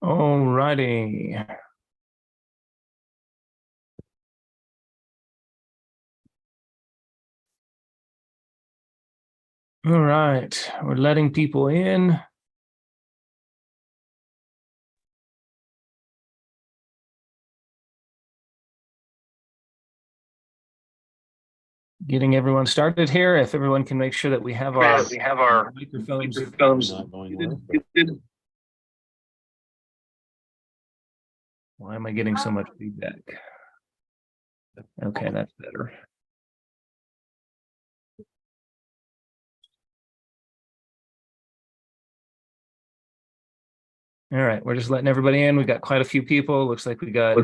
All righty. All right. We're letting people in. Getting everyone started here. If everyone can make sure that we have our microphones Not going muted. Why am I getting so much feedback? Okay, that's better. All right, we're just letting everybody in. We've got quite a few people. Looks like we got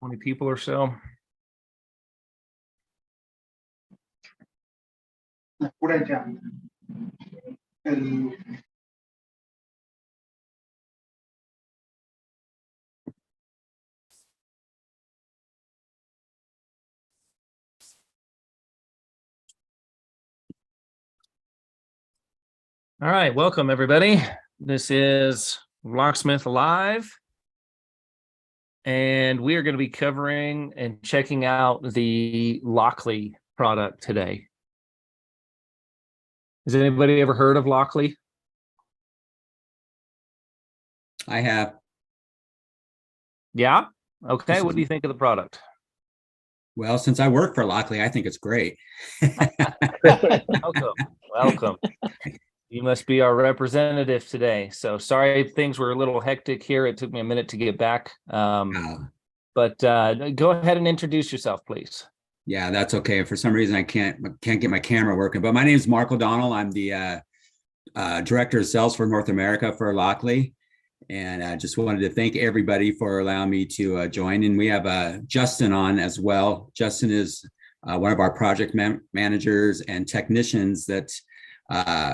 20 people or so. All right, welcome everybody. This is Locksmith Live, and we are going to be covering and checking out the Lockly product today. Has anybody ever heard of Lockly? I have. Yeah? Okay, what do you think of the product? Well, since I work for Lockly, I think it's great. Welcome. You must be our representative today. So sorry, things were a little hectic here. It took me a minute to get back. But go ahead and introduce yourself, please. Yeah, that's okay. For some reason, I can't get my camera working. But my name is Mark O'Donnell. I'm the director of sales for North America for Lockly. And I just wanted to thank everybody for allowing me to join. And we have Justin on as well. Justin is one of our project managers and technicians that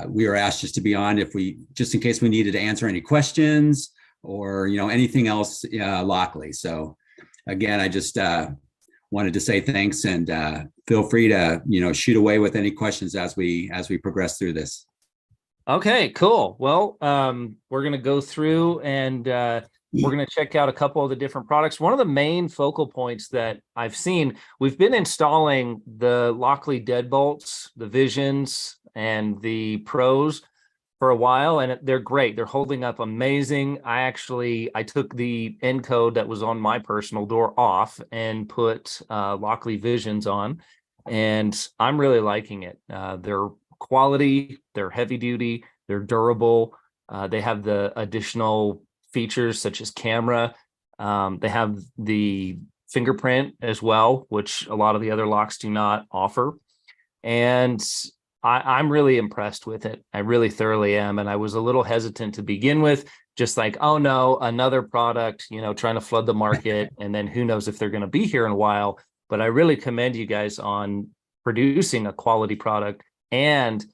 we were asked just to be on just in case we needed to answer any questions or anything else Lockly. So again, I just wanted to say thanks and feel free to shoot away with any questions as we progress through this. Okay, cool. Well, we're going to go through and we're going to check out a couple of the different products. One of the main focal points that I've seen, we've been installing the Lockly deadbolts, the Visions, and the Pros for a while, and they're great. They're holding up amazing. I took the encode that was on my personal door off and put Lockly Visions on, and I'm really liking it. They're quality, they're heavy duty, they're durable. They have the additional features such as camera. They have the fingerprint as well, which a lot of the other locks do not offer. And I'm really impressed with it. I really thoroughly am. And I was a little hesitant to begin with, just like, oh no, another product, trying to flood the market. And then who knows if they're going to be here in a while. But I really commend you guys on producing a quality product and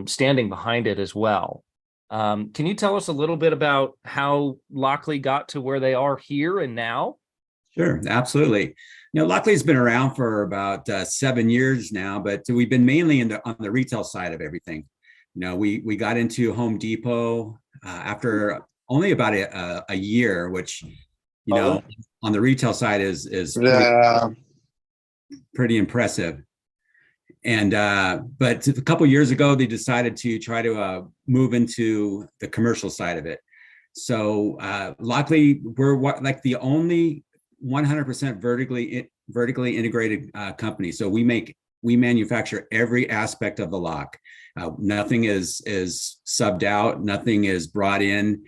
standing behind it as well. Can you tell us a little bit about how Lockly got to where they are here and now? Sure, absolutely. Lockly's been around for about 7 years now, but we've been mainly on the retail side of everything. We got into Home Depot after only about a year, which on the retail side is pretty impressive. And but a couple of years ago, they decided to try to move into the commercial side of it. So Lockly, we're like the only 100% vertically integrated company. So we manufacture every aspect of the lock. Nothing is subbed out. Nothing is brought in.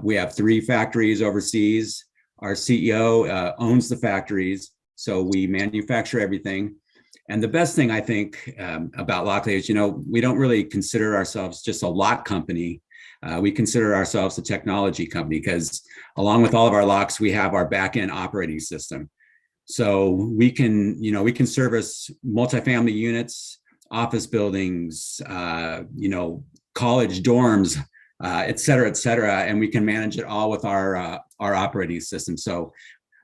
We have 3 factories overseas. Our CEO owns the factories, so we manufacture everything. And the best thing I think about Lockly is, we don't really consider ourselves just a lock company. We consider ourselves a technology company because along with all of our locks, we have our back-end operating system. So we can service multifamily units, office buildings, college dorms, et cetera, and we can manage it all with our operating system. So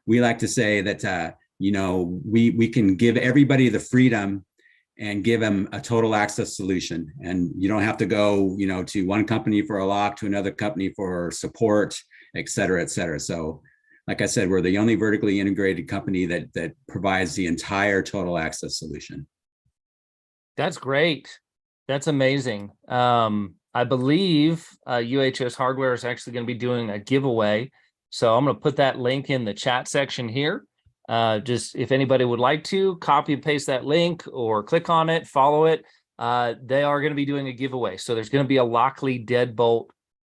we like to say that we can give everybody the freedom and give them a total access solution. And you don't have to go, to one company for a lock, to another company for support, et cetera, et cetera. So like I said, we're the only vertically integrated company that provides the entire total access solution. That's great. That's amazing. I believe UHS Hardware is actually going to be doing a giveaway. So I'm going to put that link in the chat section here. Just if anybody would like to copy and paste that link or click on it, follow it. They are going to be doing a giveaway. So there's going to be a Lockley deadbolt,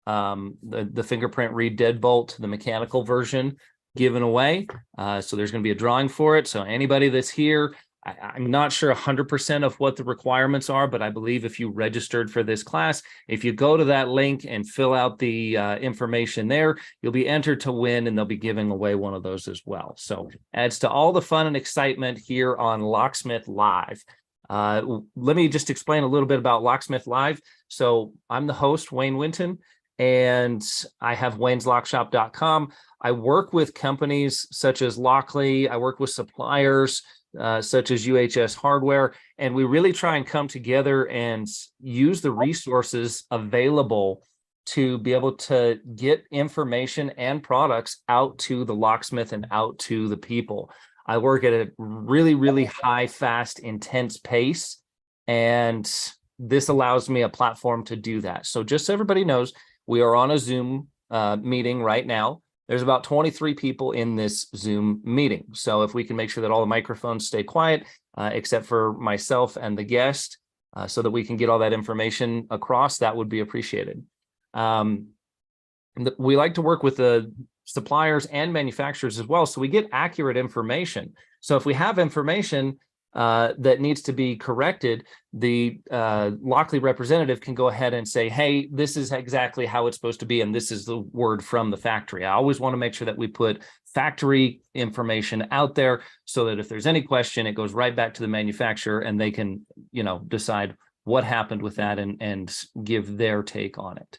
the fingerprint read deadbolt, the mechanical version given away. So there's going to be a drawing for it. So anybody that's here, I'm not sure 100% of what the requirements are, but I believe if you registered for this class, if you go to that link and fill out the information there, you'll be entered to win, and they'll be giving away one of those as well. So adds to all the fun and excitement here on Locksmith Live. Let me just explain a little bit about Locksmith Live. So I'm the host, Wayne Winton, and I have wayneslockshop.com. I work with companies such as Lockley. I work with suppliers such as UHS Hardware, and we really try and come together and use the resources available to be able to get information and products out to the locksmith and out to the people. I work at a really, really high, fast, intense pace, and this allows me a platform to do that. So just so everybody knows, we are on a Zoom meeting right now. There's about 23 people in this Zoom meeting. So if we can make sure that all the microphones stay quiet, except for myself and the guest, so that we can get all that information across, that would be appreciated. We like to work with the suppliers and manufacturers as well, so we get accurate information. So if we have information that needs to be corrected, the Lockley representative can go ahead and say, hey, this is exactly how it's supposed to be, and this is the word from the factory. I always want to make sure that we put factory information out there so that if there's any question, it goes right back to the manufacturer, and they can, decide what happened with that and give their take on it.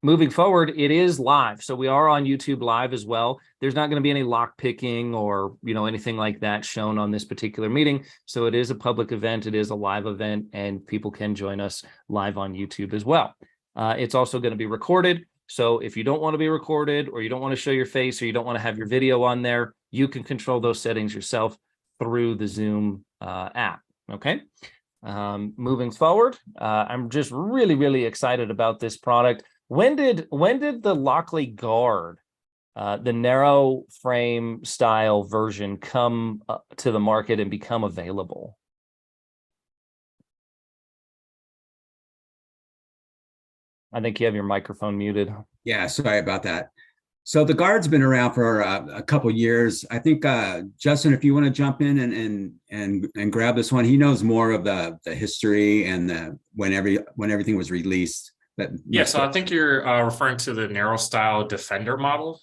Moving forward, it is live. So we are on YouTube live as well. There's not going to be any lock picking or, anything like that shown on this particular meeting. So it is a public event. It is a live event, and people can join us live on YouTube as well. It's also going to be recorded. So if you don't want to be recorded, or you don't want to show your face, or you don't want to have your video on there, you can control those settings yourself through the Zoom app. Okay. Moving forward, I'm just really, really excited about this product. When did the Lockley Guard, the narrow frame style version, come to the market and become available? I think you have your microphone muted. Yeah, sorry about that. So the Guard's been around for a couple years. I think Justin, if you want to jump in and grab this one, he knows more of the history and when everything was released. Yeah, so I think you're referring to the narrow style Defender model.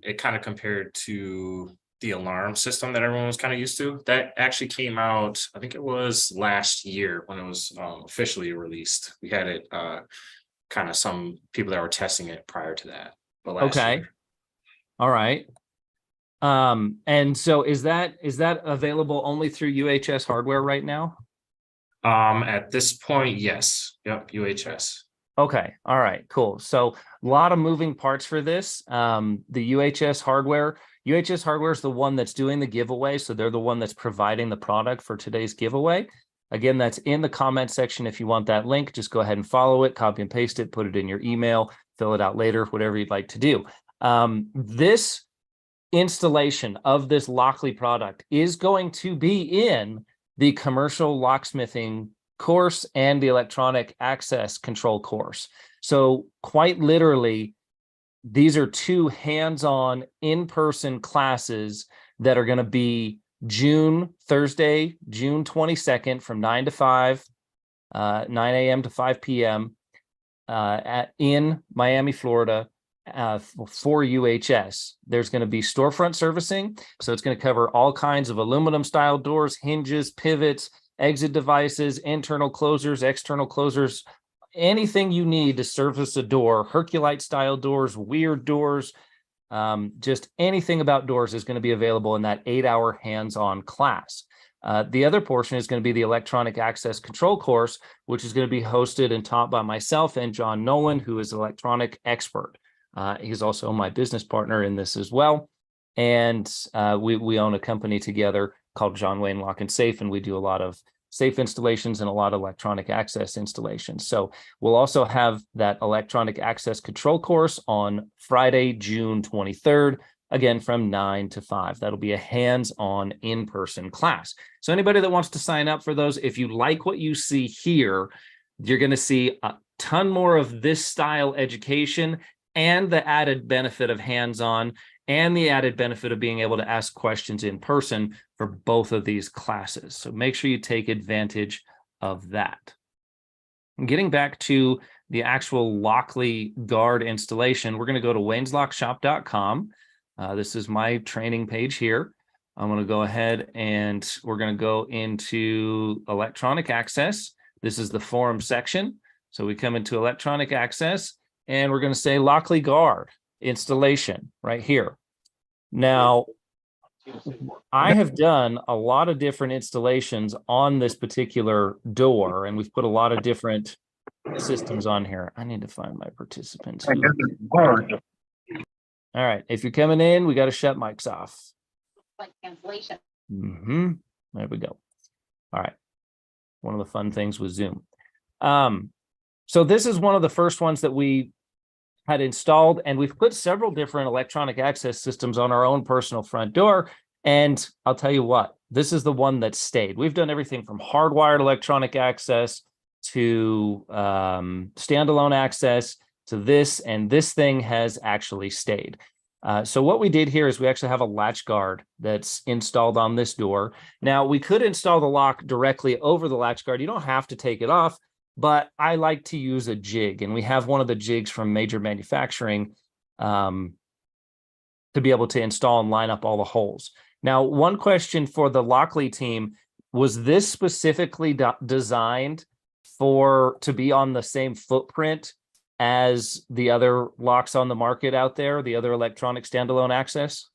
It kind of compared to the alarm system that everyone was kind of used to. That actually came out, I think it was last year when it was officially released. We had it kind of some people that were testing it prior to that. But last year. All right. And so is that available only through UHS Hardware right now? At this point, yes. Yep, UHS. Okay. All right, cool. So a lot of moving parts for this. The UHS Hardware is the one that's doing the giveaway. So they're the one that's providing the product for today's giveaway. Again, that's in the comment section. If you want that link, just go ahead and follow it, copy and paste it, put it in your email, fill it out later, whatever you'd like to do. This installation of this Lockley product is going to be in the commercial locksmithing course and the electronic access control course. So quite literally, these are two hands-on in-person classes that are going to be Thursday, June 22nd from 9 to 5, 9 a.m. to 5 p.m. In Miami, Florida, for UHS. There's going to be storefront servicing. So it's going to cover all kinds of aluminum style doors, hinges, pivots, exit devices, internal closers, external closers, anything you need to service a door, Herculite style doors, weird doors, just anything about doors is going to be available in that 8-hour hands-on class. The other portion is going to be the electronic access control course, which is going to be hosted and taught by myself and John Nolan, who is an electronic expert. He's also my business partner in this as well. And we own a company together called John Wayne Lock and Safe, and we do a lot of safe installations and a lot of electronic access installations. So we'll also have that electronic access control course on Friday, June 23rd, again, from 9 to 5. That'll be a hands-on in-person class. So anybody that wants to sign up for those, if you like what you see here, you're going to see a ton more of this style education and the added benefit of hands-on and the added benefit of being able to ask questions in person for both of these classes. So make sure you take advantage of that. And getting back to the actual Lockley guard installation, we're going to go to wayneslockshop.com. This is my training page here. I'm going to go ahead and we're going to go into electronic access. This is the forum section. So we come into electronic access and we're going to say Lockley guard installation right here. Now, I have done a lot of different installations on this particular door, and we've put a lot of different systems on here. I need to find my participants. All right, if you're coming in, we got to shut mics off. Like cancellation. There we go. All right. One of the fun things with Zoom. So this is one of the first ones that we had installed, and we've put several different electronic access systems on our own personal front door. And I'll tell you what, this is the one that stayed. We've done everything from hardwired electronic access to standalone access to this, and this thing has actually stayed. So what we did here is we actually have a latch guard that's installed on this door. Now, we could install the lock directly over the latch guard. You don't have to take it off, but I like to use a jig, and we have one of the jigs from Major Manufacturing to be able to install and line up all the holes. Now, one question for the Lockley team, was this specifically designed to be on the same footprint as the other locks on the market out there, the other electronic standalone access?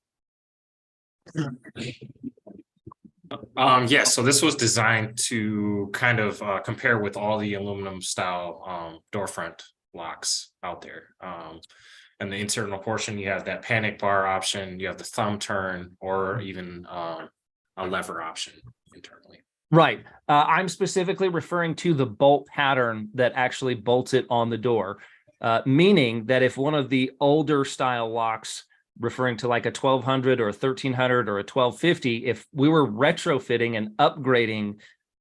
Yes, so this was designed to kind of compare with all the aluminum style door front locks out there. And the internal portion, you have that panic bar option, you have the thumb turn, or even a lever option internally. Right. I'm specifically referring to the bolt pattern that actually bolts it on the door, meaning that if one of the older style locks, referring to like a 1200 or a 1300 or a 1250, if we were retrofitting and upgrading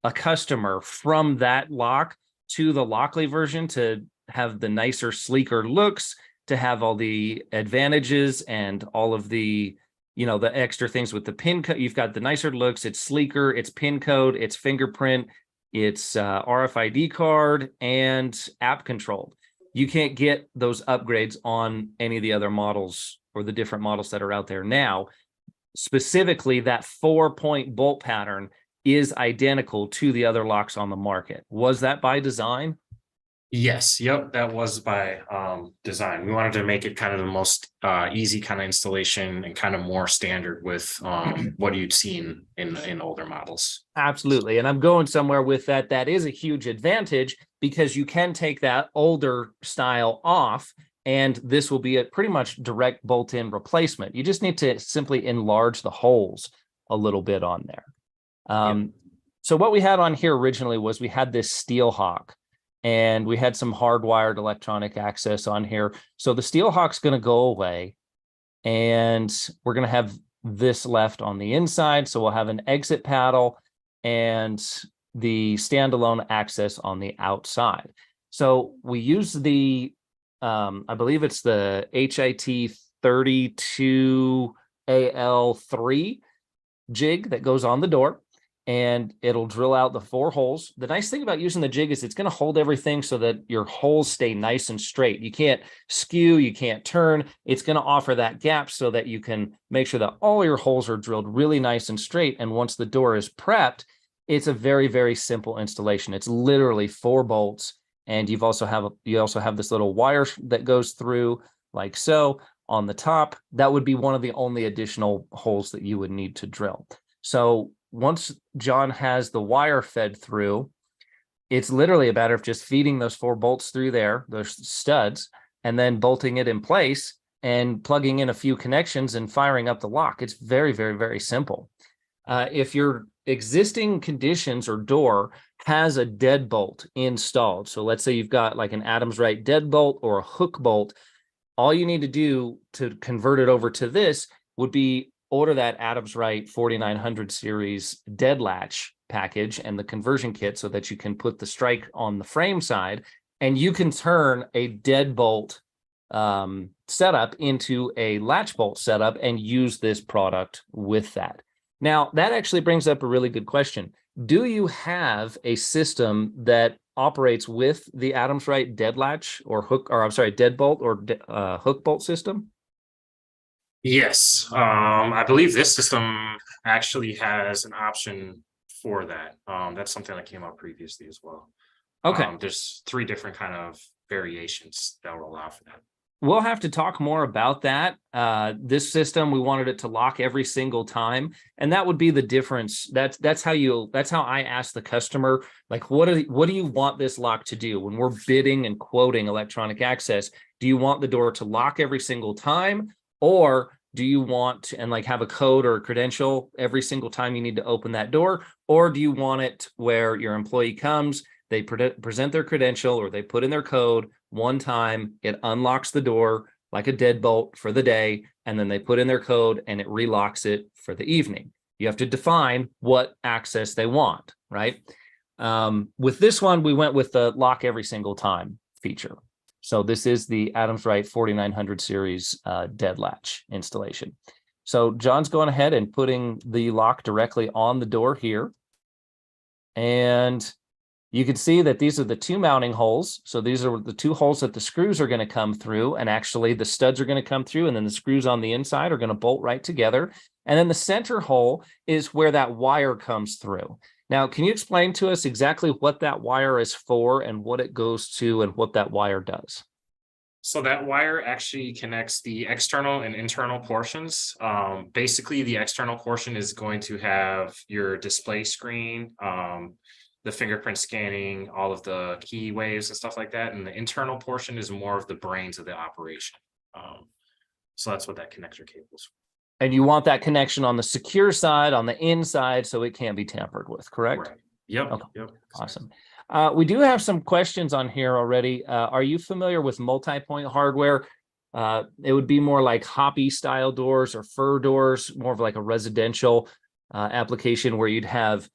a customer from that lock to the Lockley version to have the nicer, sleeker looks, to have all the advantages and all of the, the extra things with the pin code, you've got the nicer looks, it's sleeker, it's pin code, it's fingerprint, it's RFID card, and app controlled. You can't get those upgrades on any of the other models or the different models that are out there now. Specifically, that 4-point bolt pattern is identical to the other locks on the market. Was that by design? Yes, yep, that was by design. We wanted to make it kind of the most easy kind of installation and kind of more standard with what you'd seen in older models. Absolutely. And I'm going somewhere with that. That is a huge advantage because you can take that older style off, and this will be a pretty much direct bolt-in replacement. You just need to simply enlarge the holes a little bit on there. So what we had on here originally was we had this Steel Hawk, and we had some hardwired electronic access on here. So the Steel Hawk's going to go away, and we're going to have this left on the inside. So we'll have an exit paddle and the standalone access on the outside. So we use the, I believe it's the HIT 32AL3 jig that goes on the door, and it'll drill out the 4 holes. The nice thing about using the jig is it's going to hold everything so that your holes stay nice and straight. You can't skew, you can't turn. It's going to offer that gap so that you can make sure that all your holes are drilled really nice and straight. And once the door is prepped, it's a very, very simple installation. It's literally 4 bolts, and you also have this little wire that goes through like so on the top. That would be one of the only additional holes that you would need to drill. So once John has the wire fed through, it's literally a matter of just feeding those 4 bolts through there, those studs, and then bolting it in place and plugging in a few connections and firing up the lock. It's very, very, very simple. If your existing conditions or door has a deadbolt installed, so let's say you've got like an Adams Wright deadbolt or a hook bolt, all you need to do to convert it over to this would be order that Adams Wright 4900 series dead latch package and the conversion kit so that you can put the strike on the frame side, and you can turn a deadbolt setup into a latch bolt setup and use this product with that. Now, that actually brings up a really good question. Do you have a system that operates with the Adams Wright dead latch or hook, or I'm sorry, deadbolt or hook bolt system? Yes, I believe this system actually has an option for that. That's something that came up previously as well. Okay. There's 3 different kind of variations that will allow for that. We'll have to talk more about that. This system, we wanted it to lock every single time, and that would be the difference. That's how I ask the customer, like, what do you want this lock to do when we're bidding and quoting electronic access? Do you want the door to lock every single time, or do you want to, and like have a code or a credential every single time you need to open that door, or do you want it where your employee comes, they present their credential or they put in their code one time, it unlocks the door like a deadbolt for the day, and then they put in their code and it relocks it for the evening. You have to define what access they want, right? With this one, we went with the lock every single time feature. So this is the Adams Wright 4900 series dead latch installation. So John's going ahead and putting the lock directly on the door here. And you can see that these are the 2 mounting holes. So these are the 2 holes that the screws are going to come through. And actually the studs are going to come through, and then the screws on the inside are going to bolt right together. And then the center hole is where that wire comes through. Now, can you explain to us exactly what that wire is for and what it goes to and what that wire does? So that wire actually connects the external and internal portions. Basically, the external portion is going to have your display screen, the fingerprint scanning, all of the key waves and stuff like that. And the internal portion is more of the brains of the operation. So that's what that connector cable is for. And you want that connection on the secure side, on the inside, so it can't be tampered with, correct? Right. Yep. Okay. Yep. Awesome. We do have some questions on here already. Are you familiar with multi-point hardware? It would be more like hoppy style doors or fur doors, more of like a residential application where you'd have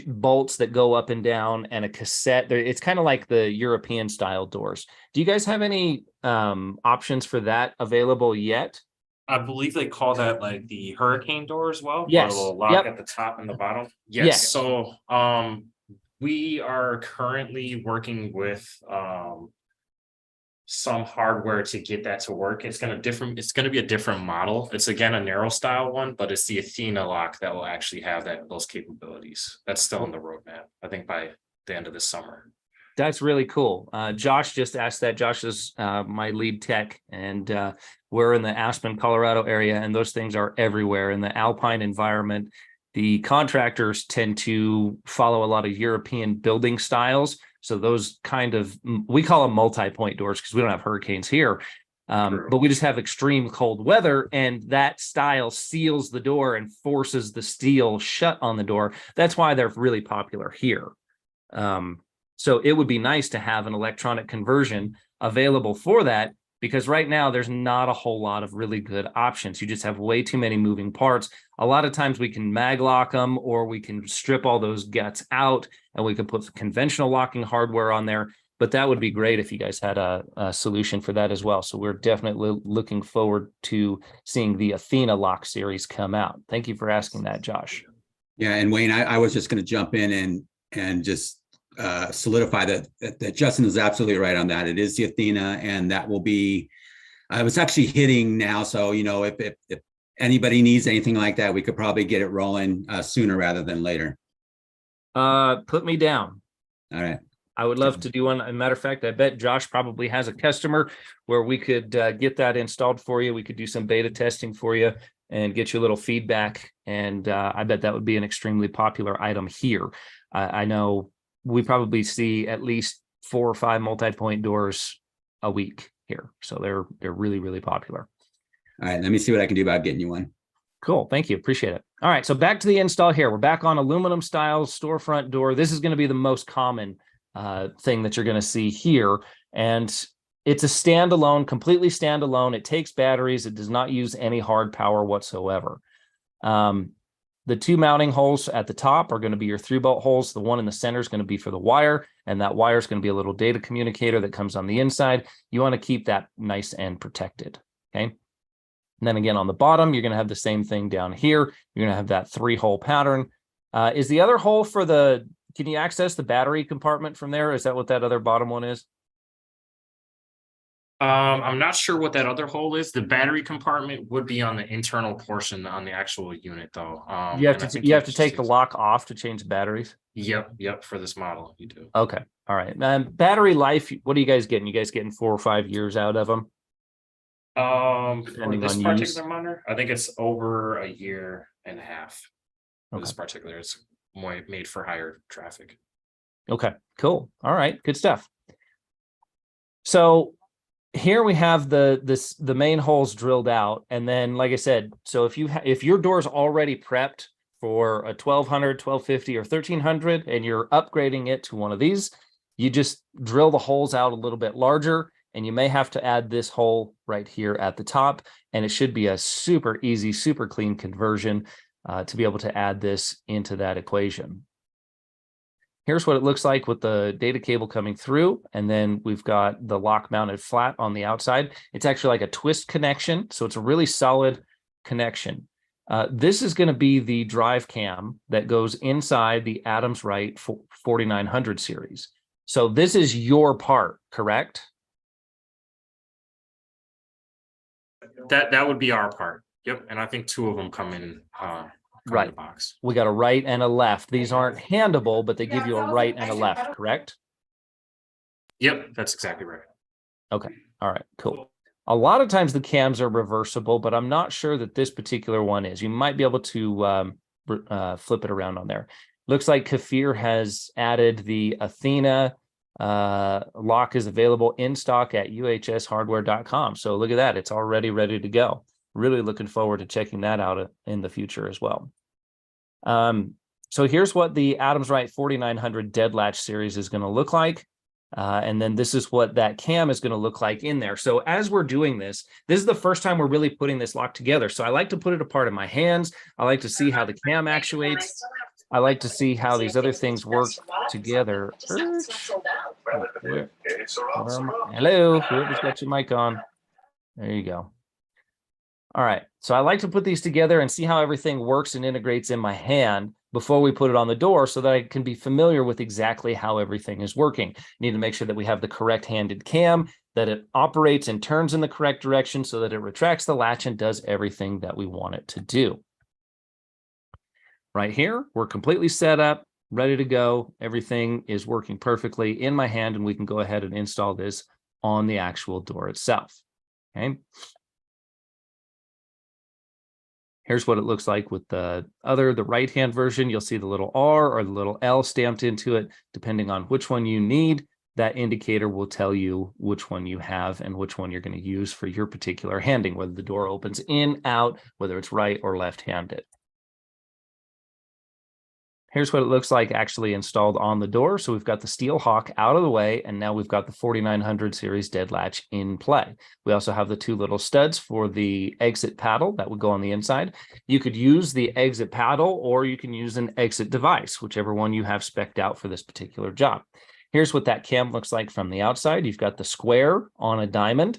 bolts that go up and down and a cassette. It's kind of like the European style doors. Do you guys have any options for that available yet? I believe they call that like the hurricane door as well. Yes. Where it'll lock Yep. at the top and the bottom. Yes. Yes. So we are currently working with some hardware to get that to work. It's going to be a different model. It's again a narrow style one, but it's the Athena lock that will actually have those capabilities. That's still in the roadmap, I think, by the end of this summer. That's really cool. Josh just asked that. Josh is my lead tech, and we're in the Aspen, Colorado area, and those things are everywhere in the alpine environment. The contractors tend to follow a lot of European building styles. So those kind of, we call them multi-point doors because we don't have hurricanes here. But we just have extreme cold weather, and that style seals the door and forces the steel shut on the door. That's why they're really popular here. So it would be nice to have an electronic conversion available for that, because right now there's not a whole lot of really good options. You just have way too many moving parts. A lot of times we can mag lock them, or we can strip all those guts out and we can put conventional locking hardware on there. But that would be great if you guys had a solution for that as well. So we're definitely looking forward to seeing the Athena lock series come out. Thank you for asking that, Josh. Yeah, and Wayne, I was just going to jump in and just solidify that Justin is absolutely right on that. It is the Athena, and that will be, it's actually hitting now. So, you know, if anybody needs anything like that, we could probably get it rolling sooner rather than later. Put me down. All right. I would love to do one. As a matter of fact, I bet Josh probably has a customer where we could get that installed for you. We could do some beta testing for you. and get you a little feedback. And I bet that would be an extremely popular item here. I know we probably see at least 4 or 5 multi-point doors a week here. So they're really, really popular. All right, let me see what I can do about getting you one. Cool. Thank you. Appreciate it. All right. So back to the install here. We're back on aluminum style storefront door. This is going to be the most common thing that you're going to see here. And it's a standalone, completely standalone. It takes batteries. It does not use any hard power whatsoever. The 2 mounting holes at the top are going to be your 3-bolt holes. The one in the center is going to be for the wire, and that wire is going to be a little data communicator that comes on the inside. You want to keep that nice and protected. Okay. And then again, on the bottom, you're going to have the same thing down here. You're going to have that 3-hole pattern. Is the other hole for can you access the battery compartment from there? Is that what that other bottom one is? I'm not sure what that other hole is. The battery compartment would be on the internal portion on the actual unit, though. You have to take the lock off to change the batteries. Yep. For this model, you do. Okay, all right. Battery life. What are you guys getting? You guys getting 4 or 5 years out of them? For Depending this on particular use. monitor, I think it's over 1.5 years. For Okay. this particular, it's more made for higher traffic. Okay, cool. All right, good stuff. So here we have the main holes drilled out, and then like I said, so if your door is already prepped for a 1200, 1250, or 1300, and you're upgrading it to one of these, you just drill the holes out a little bit larger, and you may have to add this hole right here at the top, and it should be a super easy, super clean conversion to be able to add this into that equation. Here's what it looks like with the data cable coming through, and then we've got the lock mounted flat on the outside. It's actually like a twist connection, so it's a really solid connection. This is going to be the drive cam that goes inside the Adams Wright 4900 series. So this is your part, correct? That would be our part. Yep, and I think 2 of them come in Right. the box. We got a right and a left. These aren't handable, but they give you a right and a left, correct? Yep, that's exactly right. Okay. All right, cool. A lot of times the cams are reversible, but I'm not sure that this particular one is. You might be able to flip it around on there. Looks like Kafir has added the Athena lock is available in stock at uhshardware.com. So look at that. It's already ready to go. Really looking forward to checking that out in the future as well. So here's what the Adams Wright 4900 dead latch series is going to look like. And then this is what that cam is going to look like in there. So as we're doing this is the first time we're really putting this lock together. So I like to put it apart in my hands. I like to see how the cam actuates. I like to see how these other things work together. Hello, whoever's got your mic on. There you go. All right, so I like to put these together and see how everything works and integrates in my hand before we put it on the door so that I can be familiar with exactly how everything is working. Need to make sure that we have the correct handed cam, that it operates and turns in the correct direction so that it retracts the latch and does everything that we want it to do. Right here, we're completely set up, ready to go. Everything is working perfectly in my hand, and we can go ahead and install this on the actual door itself. Okay. Here's what it looks like with the right-hand version. You'll see the little R or the little L stamped into it. Depending on which one you need, that indicator will tell you which one you have and which one you're going to use for your particular handing, whether the door opens in, out, whether it's right or left-handed. Here's what it looks like actually installed on the door. So we've got the steel hawk out of the way, and now we've got the 4900 series dead latch in play. We also have the 2 little studs for the exit paddle that would go on the inside. You could use the exit paddle, or you can use an exit device, whichever one you have spec'd out for this particular job. Here's what that cam looks like from the outside. You've got the square on a diamond,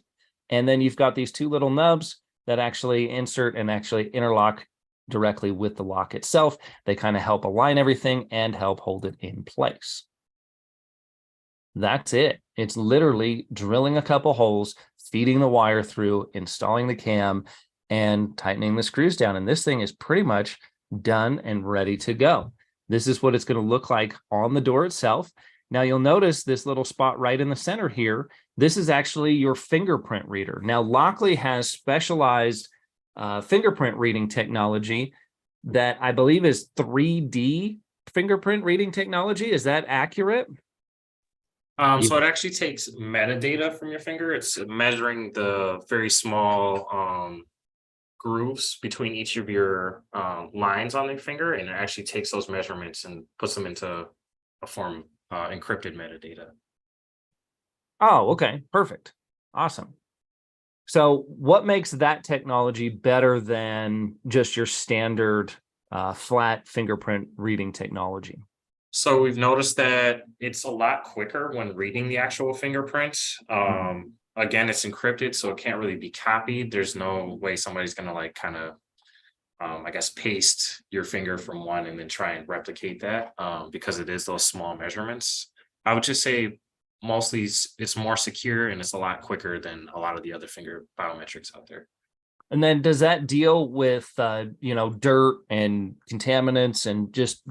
and then you've got these 2 little nubs that actually insert and actually interlock directly with the lock itself. They kind of help align everything and help hold it in place. That's it. It's literally drilling a couple holes, feeding the wire through, installing the cam, and tightening the screws down. And this thing is pretty much done and ready to go. This is what it's going to look like on the door itself. Now you'll notice this little spot right in the center here. This is actually your fingerprint reader. Now Lockly has specialized fingerprint reading technology that I believe is 3D fingerprint reading technology. Is that accurate? So it actually takes metadata from your finger. It's measuring the very small grooves between each of your lines on your finger, and it actually takes those measurements and puts them into a form encrypted metadata. Oh, okay, perfect. Awesome. So what makes that technology better than just your standard flat fingerprint reading technology? So we've noticed that it's a lot quicker when reading the actual fingerprint. Again, it's encrypted, so it can't really be copied. There's no way somebody's going to like kind of, I guess, paste your finger from one and then try and replicate that because it is those small measurements. I would just say mostly it's more secure and it's a lot quicker than a lot of the other finger biometrics out there. And then does that deal with dirt and contaminants and just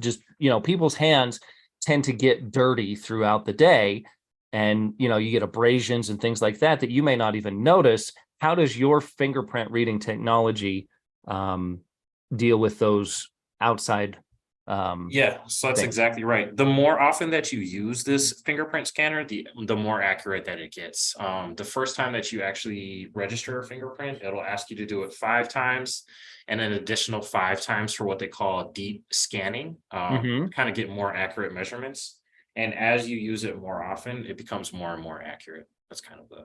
people's hands tend to get dirty throughout the day, and you get abrasions and things like that you may not even notice. How does your fingerprint reading technology deal with those outside Yeah, so that's things? exactly right. The more often that you use this fingerprint scanner, the more accurate that it gets. The first time that you actually register a fingerprint, it'll ask you to do it 5 times and an additional 5 times for what they call deep scanning, kind of get more accurate measurements. And as you use it more often, it becomes more and more accurate. That's kind of the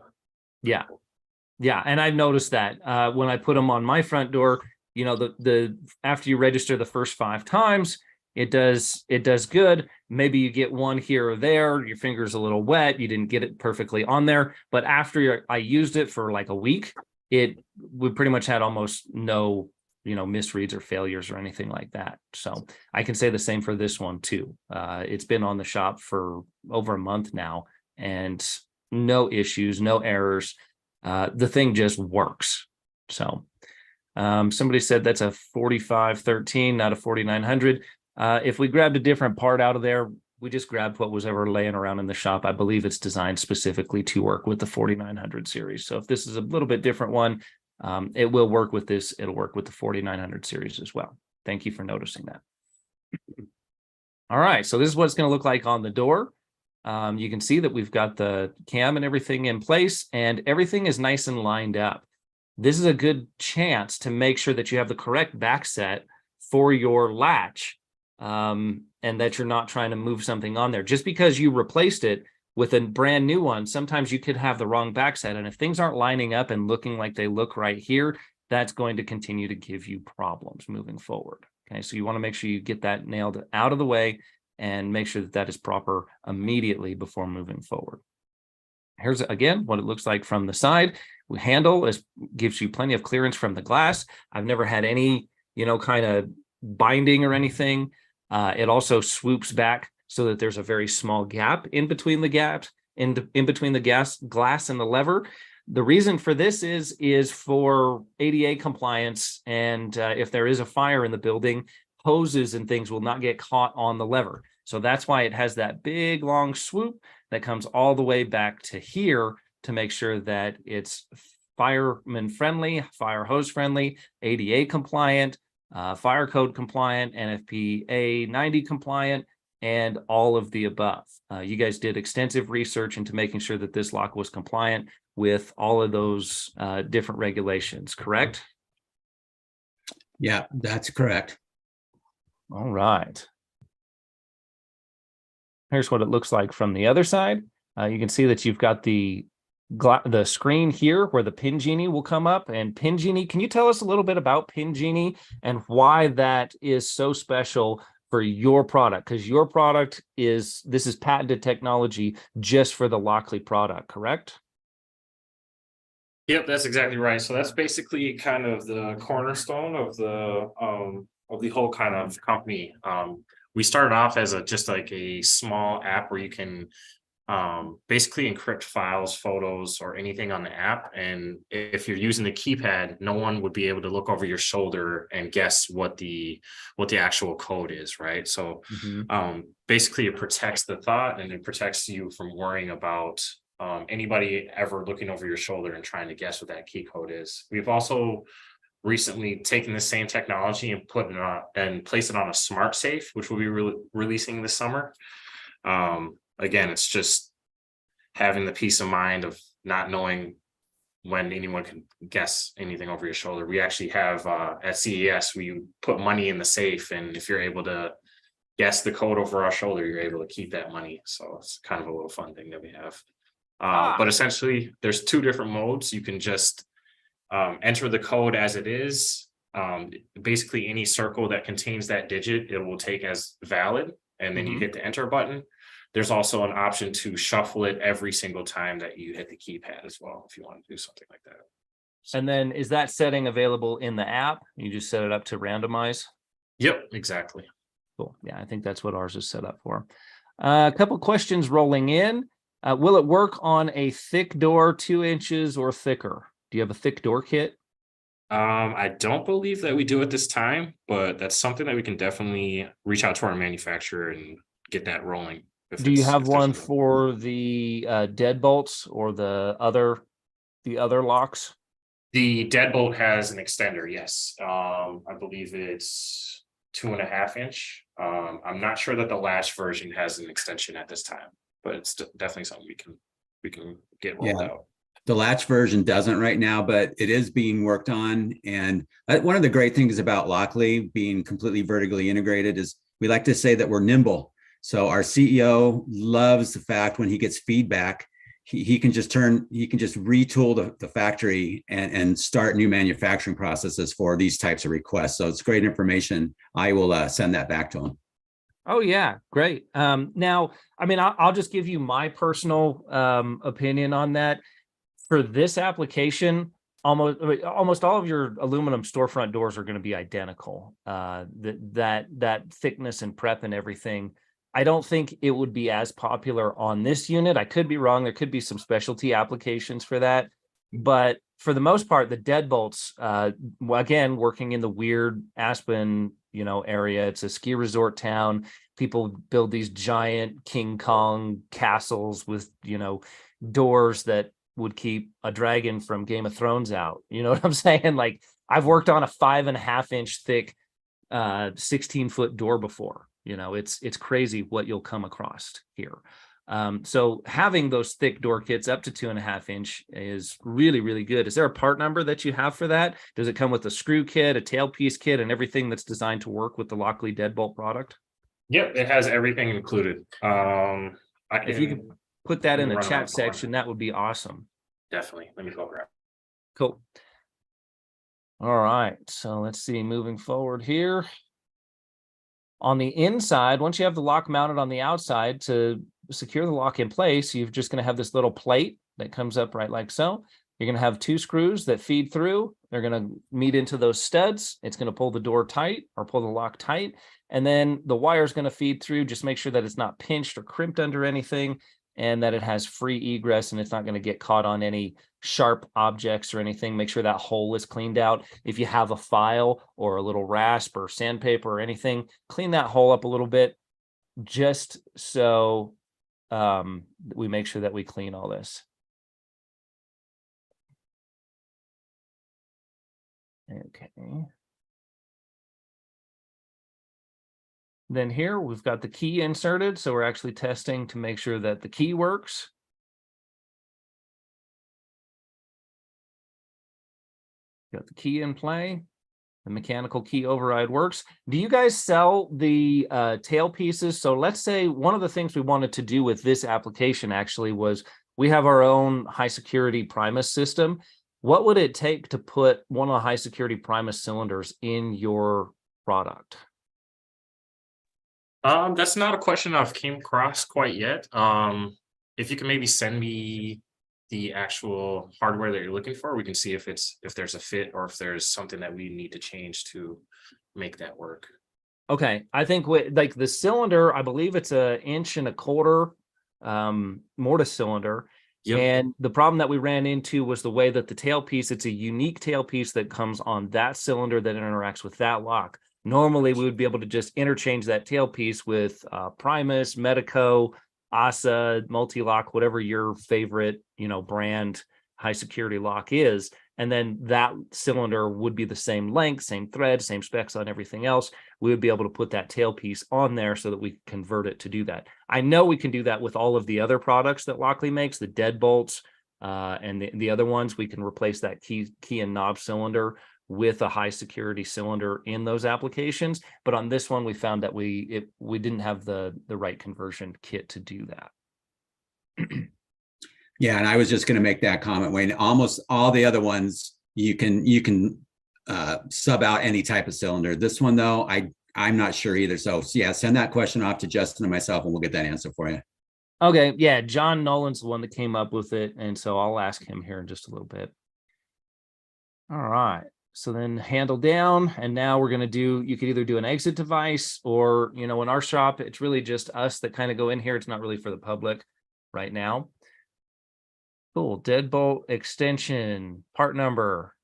Yeah, and I've noticed that when I put them on my front door, the after you register the first 5 times, it does good. Maybe you get one here or there, your finger's a little wet, you didn't get it perfectly on there, but after I used it for like a week, we pretty much had almost no misreads or failures or anything like that. So I can say the same for this one too. It's been on the shop for over a month now, and no issues, no errors. The thing just works. So somebody said that's a 4513, not a 4900. If we grabbed a different part out of there, we just grabbed what was ever laying around in the shop. I believe it's designed specifically to work with the 4900 series. So if this is a little bit different one, it will work with this. It'll work with the 4900 series as well. Thank you for noticing that. All right, so this is what it's going to look like on the door. You can see that we've got the cam and everything in place, and everything is nice and lined up. This is a good chance to make sure that you have the correct back set for your latch, and that you're not trying to move something on there. Just because you replaced it with a brand new one, sometimes you could have the wrong back set. And if things aren't lining up and looking like they look right here, that's going to continue to give you problems moving forward. Okay, so you want to make sure you get that nailed out of the way and make sure that that is proper immediately before moving forward. Here's again what it looks like from the side. The handle gives you plenty of clearance from the glass. I've never had any, kind of binding or anything. It also swoops back so that there's a very small gap in between the gaps, in between the glass and the lever. The reason for this is for ADA compliance, and if there is a fire in the building, hoses and things will not get caught on the lever. So that's why it has that big long swoop that comes all the way back to here to make sure that it's fireman friendly, fire hose friendly, ADA compliant, fire code compliant, NFPA 90 compliant, and all of the above. You guys did extensive research into making sure that this lock was compliant with all of those different regulations, correct? Yeah, that's correct. All right. Here's what it looks like from the other side. You can see that you've got the screen here where the Pin Genie will come up. And Pin Genie, can you tell us a little bit about Pin Genie and why that is so special for your product? Because your product this is patented technology just for the Lockly product, correct? Yep, that's exactly right. So that's basically kind of the cornerstone of the whole kind of company. We started off as just like a small app where you can basically encrypt files, photos, or anything on the app. And if you're using the keypad, no one would be able to look over your shoulder and guess what the actual code is, right? So basically it protects the thought, and it protects you from worrying about anybody ever looking over your shoulder and trying to guess what that key code is. We've also recently taken the same technology and putting and place it on a smart safe, which we'll be releasing this summer. Again, it's just having the peace of mind of not knowing when anyone can guess anything over your shoulder. We actually have at CES, we put money in the safe, and if you're able to guess the code over our shoulder, you're able to keep that money. So it's kind of a little fun thing that we have. But essentially, there's two different modes. You can just enter the code as it is. Basically, any circle that contains that digit, it will take as valid, and then you hit the enter button. There's also an option to shuffle it every single time that you hit the keypad as well, if you want to do something like that. And then is that setting available in the app? You just set it up to randomize? Yep, exactly. Cool. Yeah, I think that's what ours is set up for. A couple questions rolling in. Will it work on a thick door, 2 inches or thicker? Do you have a thick door kit? I don't believe that we do at this time, but that's something that we can definitely reach out to our manufacturer and get that rolling. Do you have one for the deadbolts or the other locks? The deadbolt has an extender, yes. I believe it's 2.5 inch. I'm not sure that the latch version has an extension at this time, but it's definitely something we can get rolled out. The latch version doesn't right now, but it is being worked on. And one of the great things about Lockley being completely vertically integrated is we like to say that we're nimble. So our CEO loves the fact when he gets feedback, he can just retool the factory and start new manufacturing processes for these types of requests. So it's great information. I will send that back to him. Oh yeah, great. Now, I mean, I'll just give you my personal opinion on that. For this application, almost all of your aluminum storefront doors are going to be identical. That thickness and prep and everything. I don't think it would be as popular on this unit. I could be wrong. There could be some specialty applications for that. But for the most part, the deadbolts, again, working in the weird Aspen, area, it's a ski resort town. People build these giant King Kong castles with, doors that would keep a dragon from Game of Thrones out. You know what I'm saying? Like, I've worked on a 5.5 inch thick 16-foot door before. It's crazy what you'll come across here. So having those thick door kits up to 2.5 inch is really, really good. Is there a part number that you have for that? Does it come with a screw kit, a tailpiece kit, and everything that's designed to work with the Lockley deadbolt product? Yep, it has everything included. If you could put that in the chat section, that would be awesome. Definitely. Let me go grab. Cool. All right. So let's see, moving forward here. On the inside, once you have the lock mounted on the outside, to secure the lock in place, you're just going to have this little plate that comes up right like so. You're going to have 2 screws that feed through. They're going to meet into those studs. It's going to pull the door tight or pull the lock tight. And then the wire is going to feed through. Just make sure that it's not pinched or crimped under anything, and that it has free egress and it's not going to get caught on any sharp objects or anything. Make sure that hole is cleaned out. If you have a file or a little rasp or sandpaper or anything, clean that hole up a little bit, just so we make sure that we clean all this. Okay. Then here we've got the key inserted, so we're actually testing to make sure that the key works. Got the key in play. The mechanical key override works. Do you guys sell the tail pieces? So let's say one of the things we wanted to do with this application actually was we have our own high security Primus system. What would it take to put one of the high security Primus cylinders in your product? That's not a question I've came across quite yet. If you can maybe send me the actual hardware that you're looking for, we can see if there's a fit or if there's something that we need to change to make that work. Okay, I think like the cylinder, I believe it's 1.25 inch mortise cylinder. Yep. And the problem that we ran into was the way that the tailpiece, it's a unique tailpiece that comes on that cylinder that interacts with that lock. Normally, we would be able to just interchange that tailpiece with Primus, Medico, ASA, Multi-Lock, whatever your favorite, brand high security lock is. and then that cylinder would be the same length, same thread, same specs on everything else. We would be able to put that tailpiece on there so that we convert it to do that. I know we can do that with all of the other products that Lockley makes, the deadbolts and the other ones. We can replace that key and knob cylinder with a high security cylinder in those applications. But on this one, we found that we didn't have the right conversion kit to do that. Yeah, and I was just going to make that comment, Wayne. Almost all the other ones you can sub out any type of cylinder. This one though, I'm not sure either. So yeah, send that question off to Justin and myself, and we'll get that answer for you. Okay, yeah, John Nolan's the one that came up with it, and so I'll ask him here in just a little bit. All right, so then handle down, and now we're going to do, you could either do an exit device, or, you know, in our shop, it's really just us that kind of go in here. It's not really for the public right now. Cool, deadbolt extension, part number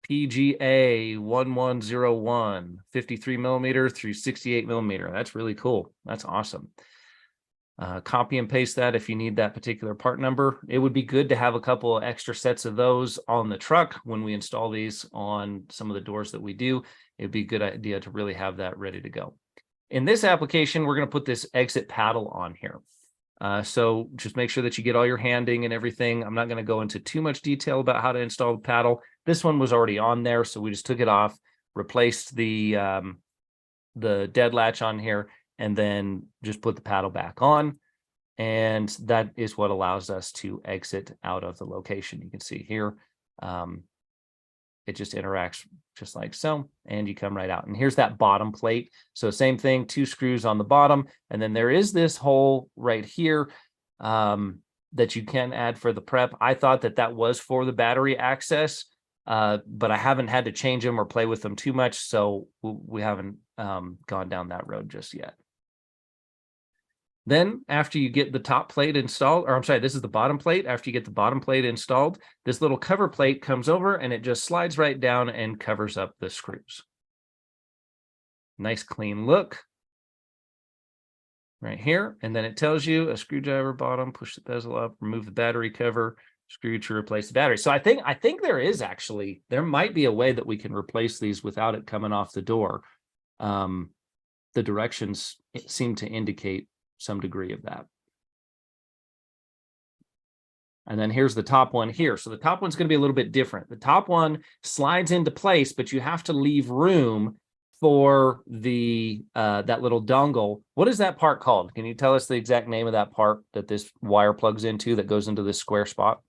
PGA 1101, 53 millimeter through 68 millimeter. That's really cool. That's awesome. Copy and paste that if you need that particular part number. It would be good to have a couple of extra sets of those on the truck when we install these on some of the doors that we do. It'd be a good idea to really have that ready to go. In this application, we're going to put this exit paddle on here. So just make sure that you get all your handing and everything. I'm not going to go into too much detail about how to install the paddle. This one was already on there, so we just took it off, replaced the dead latch on here, and then just put the paddle back on. And that is what allows us to exit out of the location. You can see here, it just interacts just like so, and you come right out. And here's that bottom plate. So same thing, 2 screws on the bottom, and then there is this hole right here that you can add for the prep. I thought that was for the battery access, but I haven't had to change them or play with them too much, so we haven't gone down that road just yet. Then after you get the top plate installed, or I'm sorry, this is the bottom plate. After you get the bottom plate installed, this little cover plate comes over and it just slides right down and covers up the screws. Nice clean look right here. And then it tells you a screwdriver bottom, push the bezel up, remove the battery cover, screw to replace the battery. So I think there might be a way that we can replace these without it coming off the door. The directions seem to indicate some degree of that. And then here's the top one here. So the top one's going to be a little bit different. The top one slides into place, but you have to leave room for the that little dongle. What is that part called? Can you tell us the exact name of that part that this wire plugs into that goes into this square spot?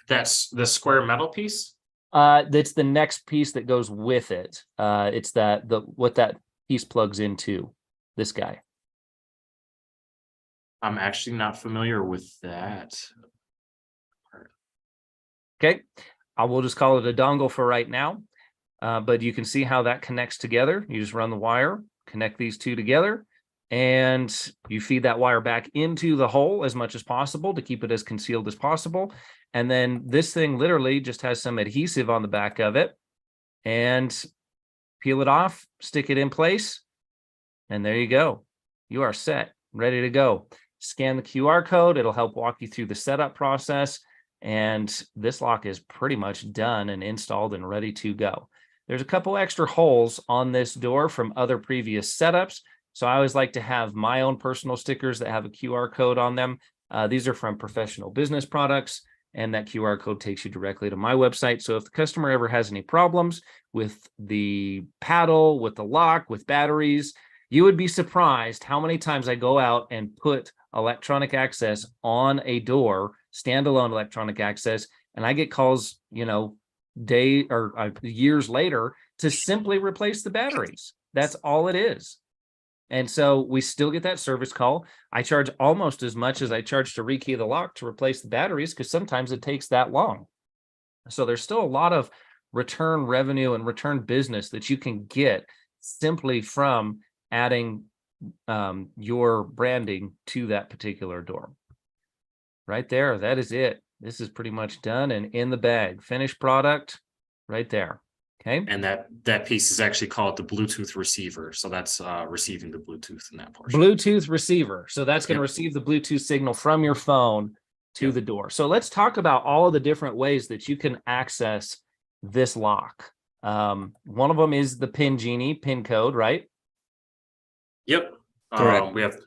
That's the square metal piece. That's the next piece that goes with it. It's what that piece plugs into, this guy. I'm actually not familiar with that. Okay, I will just call it a dongle for right now. But you can see how that connects together. You just run the wire, connect these two together, and you feed that wire back into the hole as much as possible to keep it as concealed as possible. And then this thing literally just has some adhesive on the back of it, and peel it off, stick it in place, and there you go. You are set, ready to go. Scan the QR code. It'll help walk you through the setup process. And this lock is pretty much done and installed and ready to go. There's a couple extra holes on this door from other previous setups. So I always like to have my own personal stickers that have a QR code on them. These are from Professional Business Products, and that QR code takes you directly to my website. So if the customer ever has any problems with the paddle, with the lock, with batteries, you would be surprised how many times I go out and put electronic access on a door, standalone electronic access, and I get calls, years later to simply replace the batteries. That's all it is. And so we still get that service call. I charge almost as much as I charge to rekey the lock to replace the batteries, because sometimes it takes that long. So there's still a lot of return revenue and return business that you can get simply from adding your branding to that particular door. Right there, that is it. This is pretty much done and in the bag. Finished product right there. Okay. And that piece is actually called the Bluetooth receiver. So that's receiving the Bluetooth in that portion. Bluetooth receiver. So that's going to receive the Bluetooth signal from your phone to the door. So let's talk about all of the different ways that you can access this lock. One of them is the Pin Genie pin code, right? Yep. Correct. We have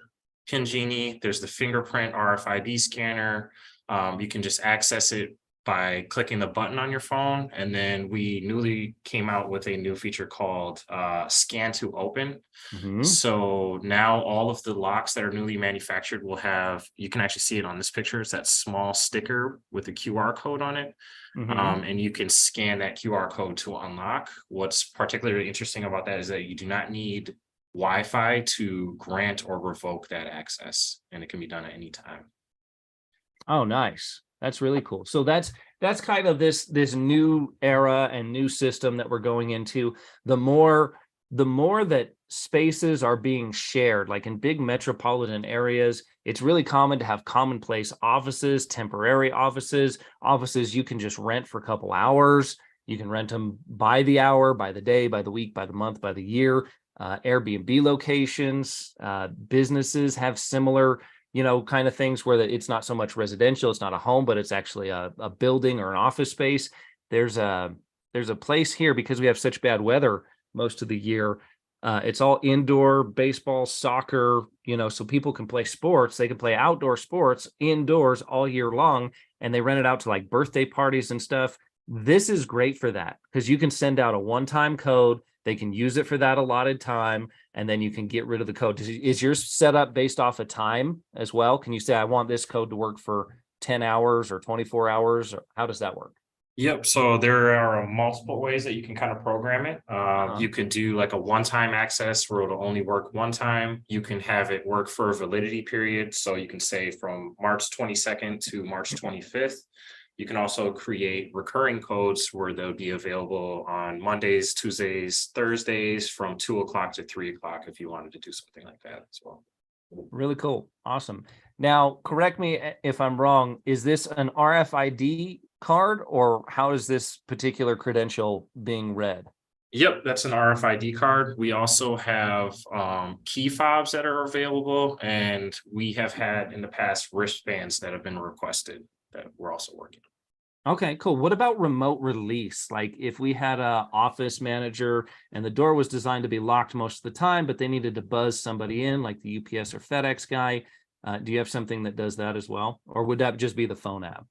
Pin Genie. There's the fingerprint RFID scanner. You can just access it by clicking the button on your phone. And then we newly came out with a new feature called Scan to Open. Mm-hmm. So now all of the locks that are newly manufactured will have, you can actually see it on this picture. It's that small sticker with a QR code on it. Mm-hmm. And you can scan that QR code to unlock. What's particularly interesting about that is that you do not need Wi-Fi to grant or revoke that access, and it can be done at any time. Oh, nice. That's really cool. So that's kind of this new era and new system that we're going into. The more that spaces are being shared, like in big metropolitan areas, it's really common to have commonplace offices, temporary offices you can just rent for a couple hours. You can rent them by the hour, by the day, by the week, by the month, by the year. Airbnb locations, businesses have similar, kind of things where it's not so much residential, it's not a home, but it's actually a building or an office space. There's a place here, because we have such bad weather most of the year. It's all indoor baseball, soccer, so people can play sports. They can play outdoor sports indoors all year long, and they rent it out to like birthday parties and stuff. This is great for that, because you can send out a one-time code. They can use it for that allotted time, and then you can get rid of the code. Is yours set up based off of time as well? Can you say, I want this code to work for 10 hours or 24 hours? Or how does that work? Yep. So there are multiple ways that you can kind of program it. You can do like a one-time access where it'll only work one time. You can have it work for a validity period. So you can say from March 22nd to March 25th. You can also create recurring codes where they'll be available on Mondays, Tuesdays, Thursdays from 2 o'clock to 3 o'clock if you wanted to do something like that as well. Really cool. Awesome. Now, correct me if I'm wrong. Is this an RFID card, or how is this particular credential being read? Yep, that's an RFID card. We also have key fobs that are available, and we have had in the past wristbands that have been requested that we're also working on. Okay, cool. What about remote release? Like if we had a office manager and the door was designed to be locked most of the time, but they needed to buzz somebody in, like the UPS or FedEx guy, do you have something that does that as well? Or would that just be the phone app?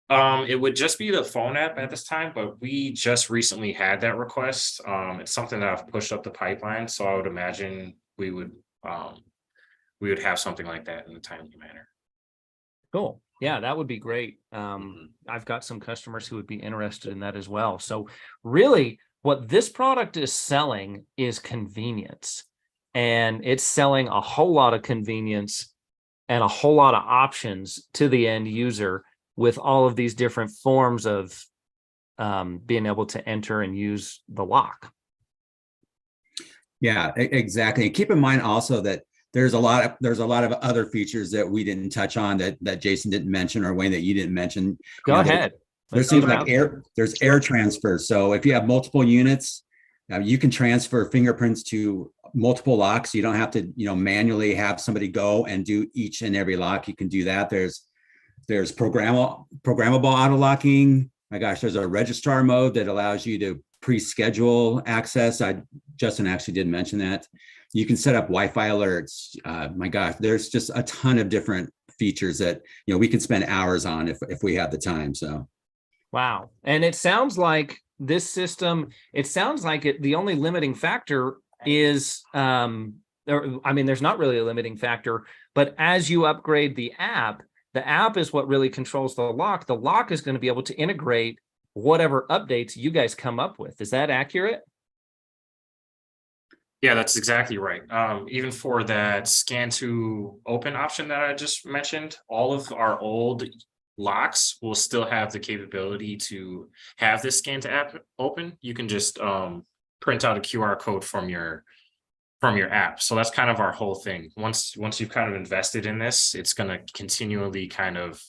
It would just be the phone app at this time, but we just recently had that request. It's something that I've pushed up the pipeline, so I would imagine we would have something like that in a timely manner. Cool. Yeah, that would be great. I've got some customers who would be interested in that as well. So really, what this product is selling is convenience, and it's selling a whole lot of convenience and a whole lot of options to the end user with all of these different forms of being able to enter and use the lock. Yeah, exactly. And keep in mind also that there's a lot of other features that we didn't touch on that Jason didn't mention, or Wayne that you didn't mention. Go ahead. There's things like there's air transfer. So if you have multiple units, you can transfer fingerprints to multiple locks. You don't have to, manually have somebody go and do each and every lock. You can do that. There's programmable auto locking. My gosh, there's a registrar mode that allows you to pre-schedule access. Justin actually did mention that. You can set up Wi-Fi alerts. My gosh, there's just a ton of different features that we can spend hours on if we have the time. So, wow. And it sounds like this system. It sounds like the only limiting factor is, there's not really a limiting factor, but as you upgrade the app is what really controls the lock. The lock is going to be able to integrate whatever updates you guys come up with. Is that accurate? Yeah, that's exactly right. Even for that scan to open option that I just mentioned, all of our old locks will still have the capability to have this scan to app open. You can just print out a QR code from your app. So that's kind of our whole thing. Once you've kind of invested in this, it's going to continually kind of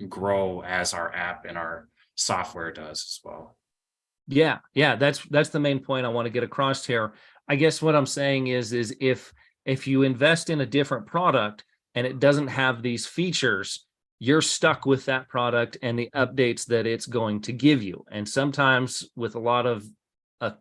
grow as our app and our software does as well. Yeah, that's the main point I want to get across here. I guess what I'm saying is if you invest in a different product and it doesn't have these features, you're stuck with that product and the updates that it's going to give you. And sometimes with a lot of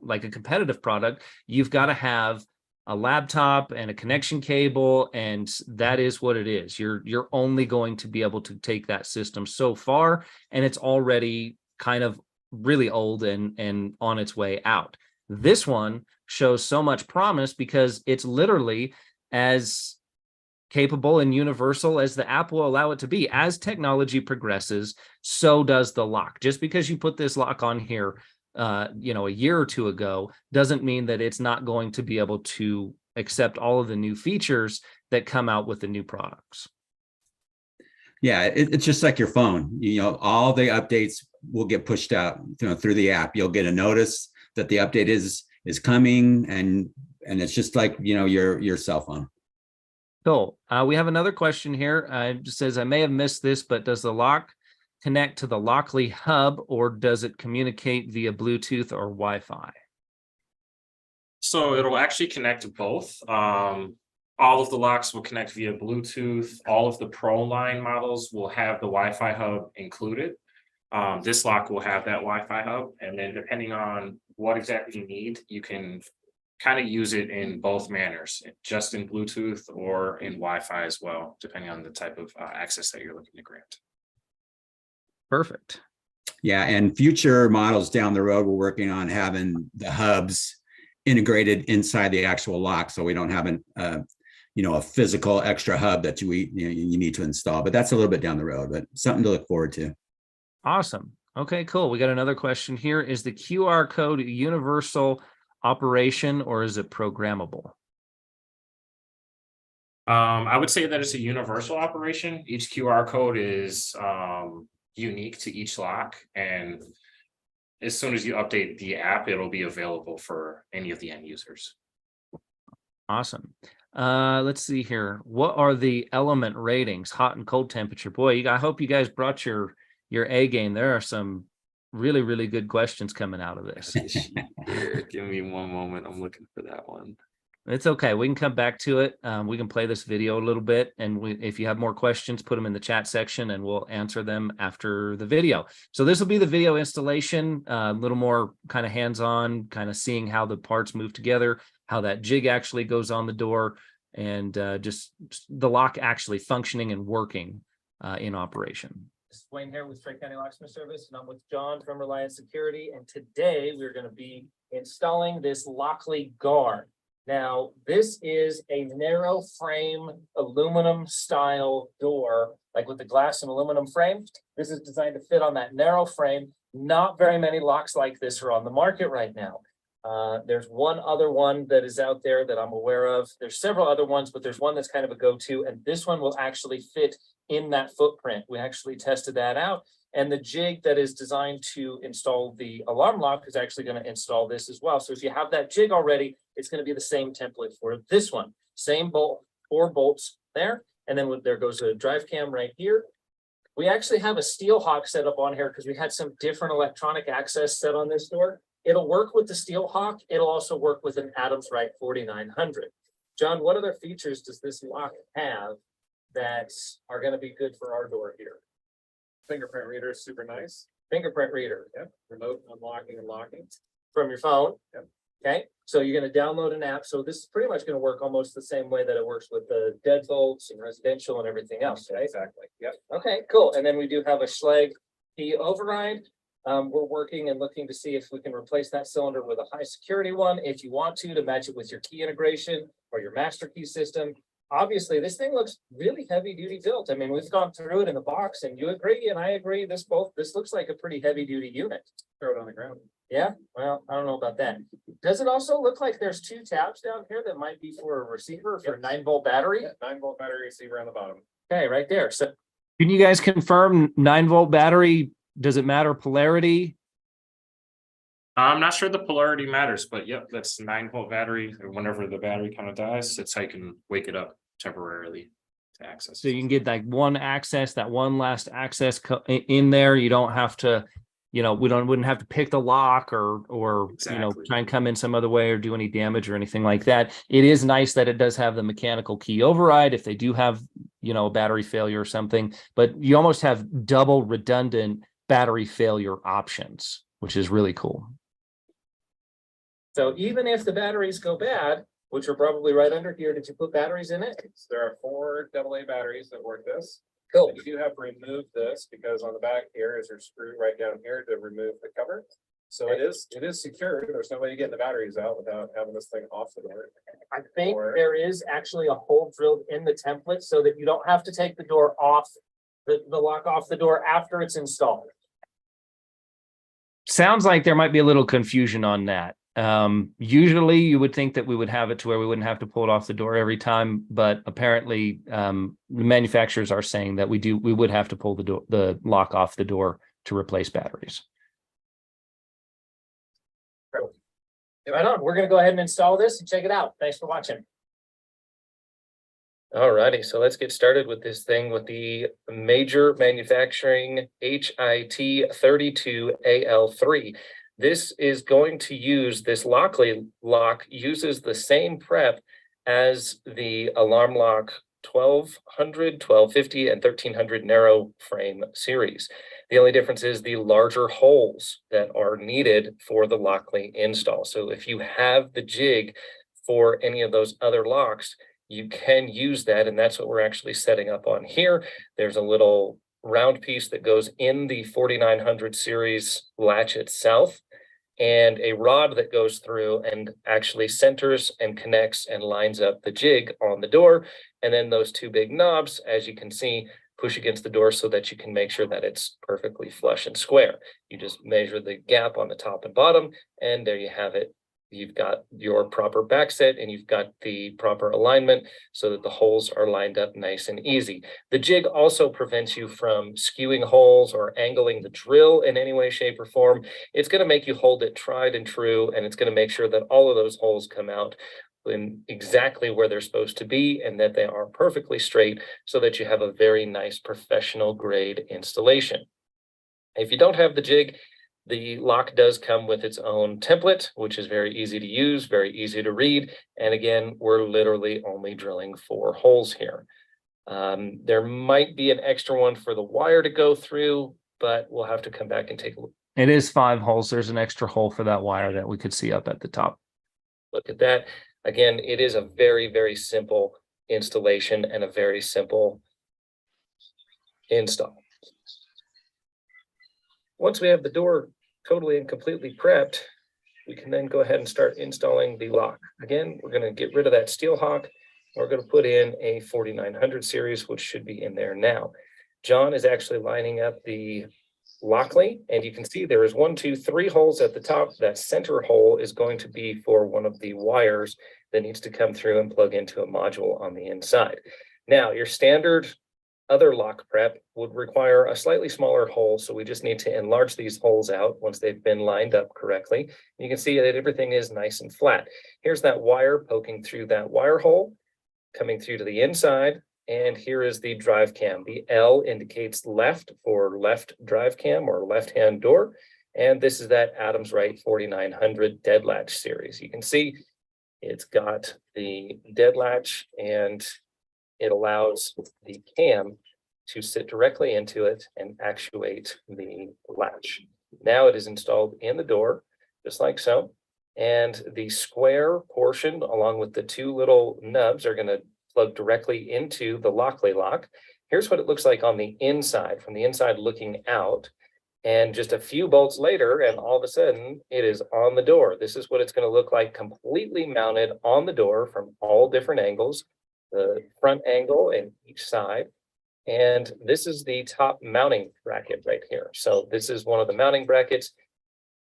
like a competitive product, you've got to have a laptop and a connection cable, and that is what it is. You're only going to be able to take that system so far, and it's already kind of really old and on its way out. This one shows so much promise because it's literally as capable and universal as the app will allow it to be. As technology progresses, so does the lock. Just because you put this lock on here a year or two ago doesn't mean that it's not going to be able to accept all of the new features that come out with the new products. Yeah, it's just like your phone. All the updates will get pushed out through the app. You'll get a notice that the update is coming, and it's just like your cell phone. Cool. We have another question here. It just says, I may have missed this, but does the lock connect to the Lockly hub, or does it communicate via Bluetooth or Wi-Fi? So it'll actually connect to both. All of the locks will connect via Bluetooth. All of the Pro line models will have the Wi-Fi hub included. This lock will have that Wi-Fi hub, and then depending on what exactly you need, you can kind of use it in both manners, just in Bluetooth or in Wi-Fi as well, depending on the type of access that you're looking to grant. Perfect. Yeah, and future models down the road, we're working on having the hubs integrated inside the actual lock, so we don't have a physical extra hub that you need to install. But that's a little bit down the road, but something to look forward to. Awesome. Okay, cool. We got another question here. Is the QR code universal operation, or is it programmable? I would say that it's a universal operation. Each QR code is unique to each lock, and as soon as you update the app, it'll be available for any of the end users. Awesome. Let's see here. What are the element ratings, hot and cold temperature? Boy, I hope you guys brought your A game. There are some really, really good questions coming out of this. Give me one moment. I'm looking for that one. It's okay. We can come back to it. We can play this video a little bit, and if you have more questions, put them in the chat section and we'll answer them after the video. So this will be the video installation, a little more kind of hands-on, kind of seeing how the parts move together, how that jig actually goes on the door, and just the lock actually functioning and working in operation. This is Wayne here with Straight County Locksmith Service, and I'm with John from Reliance Security. And today we're going to be installing this Lockly guard. Now, this is a narrow frame aluminum style door, like with the glass and aluminum frame. This is designed to fit on that narrow frame. Not very many locks like this are on the market right now. There's one other one that is out there that I'm aware of. There's several other ones, but there's one that's kind of a go-to, and this one will actually fit in that footprint. We actually tested that out, and the jig that is designed to install the alarm lock is actually going to install this as well. So if you have that jig already, it's going to be the same template for this one. Same bolt, 4 bolts there, and then there goes a drive cam right here. We actually have a steel hawk set up on here because we had some different electronic access set on this door. It'll work with the steel hawk. It'll also work with an Adams Rite 4900. John, what other features does this lock have that are going to be good for our door here? Fingerprint reader is super nice. Fingerprint reader. Yep. Remote unlocking and locking. From your phone. Yep. Okay. So you're going to download an app. So this is pretty much going to work almost the same way that it works with the deadbolts and residential and everything else, right? Exactly. Yep. Okay, cool. And then we do have a Schlage key override. We're working and looking to see if we can replace that cylinder with a high security one. If you want to match it with your key integration or your master key system. Obviously, this thing looks really heavy duty built. I mean, we've gone through it in the box, and you agree, and I agree. This looks like a pretty heavy duty unit. Throw it on the ground. Yeah, well, I don't know about that. Does it also look like there's 2 tabs down here that might be for a receiver for a 9-volt battery? Yeah, 9-volt battery receiver on the bottom. Okay, right there. So can you guys confirm 9-volt battery? Does it matter polarity? I'm not sure the polarity matters, but yep, that's 9-volt battery. Whenever the battery kind of dies, that's how you can wake it up temporarily to access. So you can get like one access, that one last access in there. You don't have to, wouldn't have to pick the lock or Exactly. Try and come in some other way or do any damage or anything like that. It is nice that it does have the mechanical key override. If they do have a battery failure or something, but you almost have double redundant battery failure options, which is really cool. So even if the batteries go bad, which are probably right under here, did you put batteries in it? So there are 4 AA batteries that work this. Cool. You do have to remove this because on the back here is your screw right down here to remove the cover. So it is secure. There's no way you get the batteries out without having this thing off the door. I think there is actually a hole drilled in the template so that you don't have to take the door off, the lock off the door after it's installed. Sounds like there might be a little confusion on that. Usually you would think that we would have it to where we wouldn't have to pull it off the door every time, but apparently the manufacturers are saying that we would have to pull the lock off the door to replace batteries. Right on. We're going to go ahead and install this and check it out. Thanks for watching. All righty, so let's get started with this thing with the Major Manufacturing HIT 32AL3. This is going to use, this Lockly lock uses the same prep as the Alarm Lock 1200, 1250, and 1300 narrow frame series. The only difference is the larger holes that are needed for the Lockly install. So if you have the jig for any of those other locks, you can use that, and that's what we're actually setting up on here. There's a little round piece that goes in the 4900 series latch itself, and a rod that goes through and actually centers and connects and lines up the jig on the door. And then those 2 big knobs, as you can see, push against the door so that you can make sure that it's perfectly flush and square. You just measure the gap on the top and bottom, and there you have it. You've got your proper back set and you've got the proper alignment so that the holes are lined up nice and easy. The jig also prevents you from skewing holes or angling the drill in any way, shape, or form. It's going to make you hold it tried and true, and it's going to make sure that all of those holes come out in exactly where they're supposed to be and that they are perfectly straight so that you have a very nice professional grade installation. If you don't have the jig, the lock does come with its own template, which is very easy to use, very easy to read. And again, we're literally only drilling 4 holes here. There might be an extra one for the wire to go through, but we'll have to come back and take a look. It is 5 holes. There's an extra hole for that wire that we could see up at the top. Look at that. Again, it is a very, very simple installation and a very simple install. Once we have the door totally and completely prepped, we can then go ahead and start installing the lock. Again, we're going to get rid of that steel hawk. We're going to put in a 4900 series, which should be in there now. John is actually lining up the Lockly, and you can see there is 1, 2, 3 holes at the top. That center hole is going to be for one of the wires that needs to come through and plug into a module on the inside. Now, your standard other lock prep would require a slightly smaller hole, so we just need to enlarge these holes out once they've been lined up correctly. You can see that everything is nice and flat. Here's that wire poking through that wire hole, coming through to the inside, and here is the drive cam. The L indicates left for left drive cam or left-hand door, and this is that Adams Wright 4900 dead latch series. You can see it's got the dead latch, and it allows the cam to sit directly into it and actuate the latch. Now it is installed in the door, just like so. And the square portion, along with the 2 little nubs, are going to plug directly into the Lockly lock. Here's what it looks like on the inside, from the inside looking out. And just a few bolts later, and all of a sudden, it is on the door. This is what it's going to look like, completely mounted on the door from all different angles. The front angle and each side. And this is the top mounting bracket right here. So this is one of the mounting brackets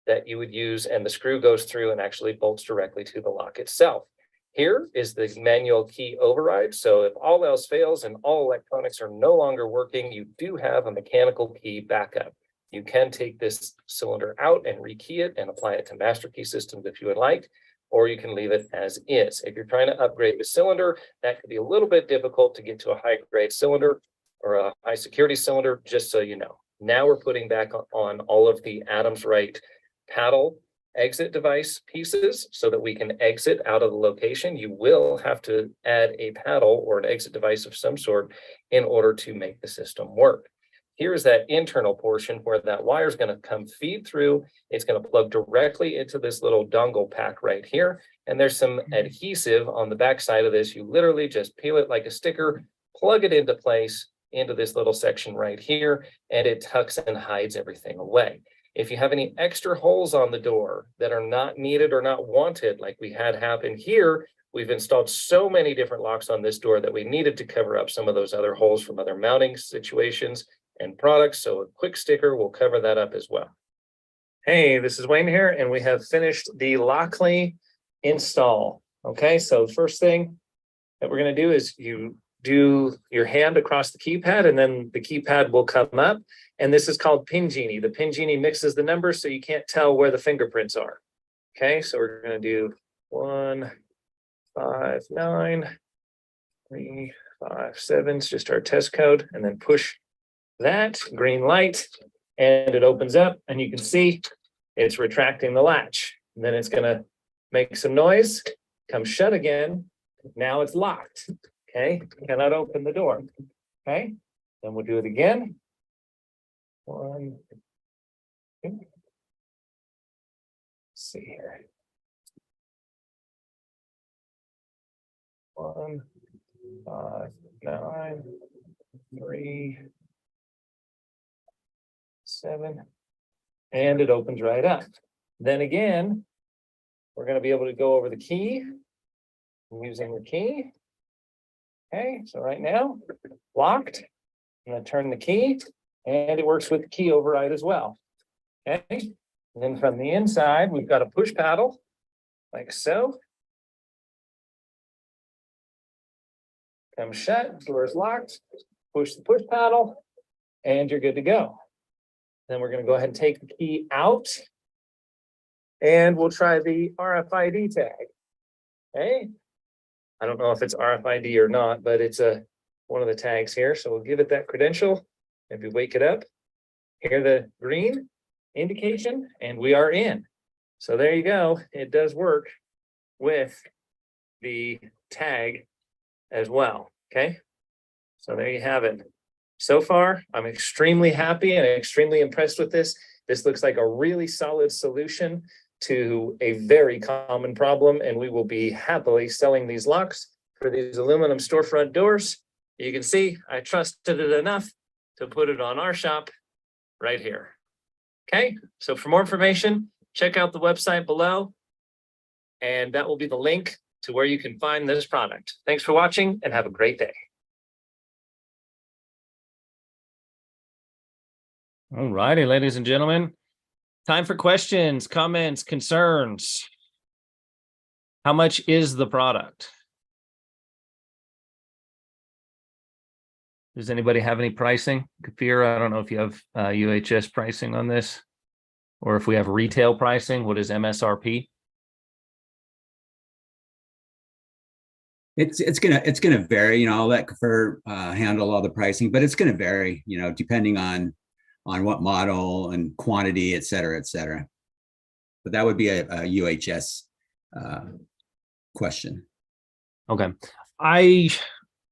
that you would use, and the screw goes through and actually bolts directly to the lock itself. Here is the manual key override. So if all else fails and all electronics are no longer working, you do have a mechanical key backup. You can take this cylinder out and rekey it and apply it to master key systems if you would like, or you can leave it as is. If you're trying to upgrade the cylinder, that could be a little bit difficult to get to a high grade cylinder or a high security cylinder, just so you know. Now we're putting back on all of the Adams Wright paddle exit device pieces so that we can exit out of the location. You will have to add a paddle or an exit device of some sort in order to make the system work. Here's that internal portion where that wire is going to come feed through. It's going to plug directly into this little dongle pack right here. And there's some adhesive on the back side of this. You literally just peel it like a sticker, plug it into place into this little section right here, and it tucks and hides everything away. If you have any extra holes on the door that are not needed or not wanted, like we had happen here, we've installed so many different locks on this door that we needed to cover up some of those other holes from other mounting situations and products. So a quick sticker will cover that up as well. Hey, this is Wayne here, and we have finished the Lockly install. Okay, so first thing that we're going to do is you do your hand across the keypad, and then the keypad will come up. And this is called Pin Genie. The Pin Genie mixes the numbers so you can't tell where the fingerprints are. Okay, so we're going to do 1, 5, 9, 3, 5, 7. It's just our test code, and then push that green light, and it opens up, and you can see it's retracting the latch. And then it's going to make some noise, come shut again. Now it's locked. Okay, cannot open the door. Okay, then we'll do it again. 1, 2. Let's see here. 1, 5, 9, 3, 7, and it opens right up. Then again, we're going to be able to go over the key. I'm using the key. Okay, so right now, locked. I'm going to turn the key, and it works with the key override as well. Okay, and then from the inside, we've got a push paddle, like so. Come shut, door is locked, push the push paddle, and you're good to go. Then we're going to go ahead and take the key out, and we'll try the RFID tag. Okay, I don't know if it's RFID or not, but it's one of the tags here. So we'll give it that credential. Maybe wake it up. Hear the green indication, and we are in. So there you go. It does work with the tag as well. Okay, so there you have it. So far, I'm extremely happy and extremely impressed with this. This looks like a really solid solution to a very common problem, and we will be happily selling these locks for these aluminum storefront doors. You can see I trusted it enough to put it on our shop right here. Okay, so for more information, check out the website below, and that will be the link to where you can find this product. Thanks for watching, and have a great day. All righty, ladies and gentlemen. Time for questions, comments, concerns. How much is the product? Does anybody have any pricing? Kafir, I don't know if you have UHS pricing on this, or if we have retail pricing. What is MSRP? It's gonna vary. You know, I'll let Kafir handle all the pricing, but it's gonna vary. You know, depending on what model and quantity, et cetera, et cetera. But that would be a UHS question. Okay.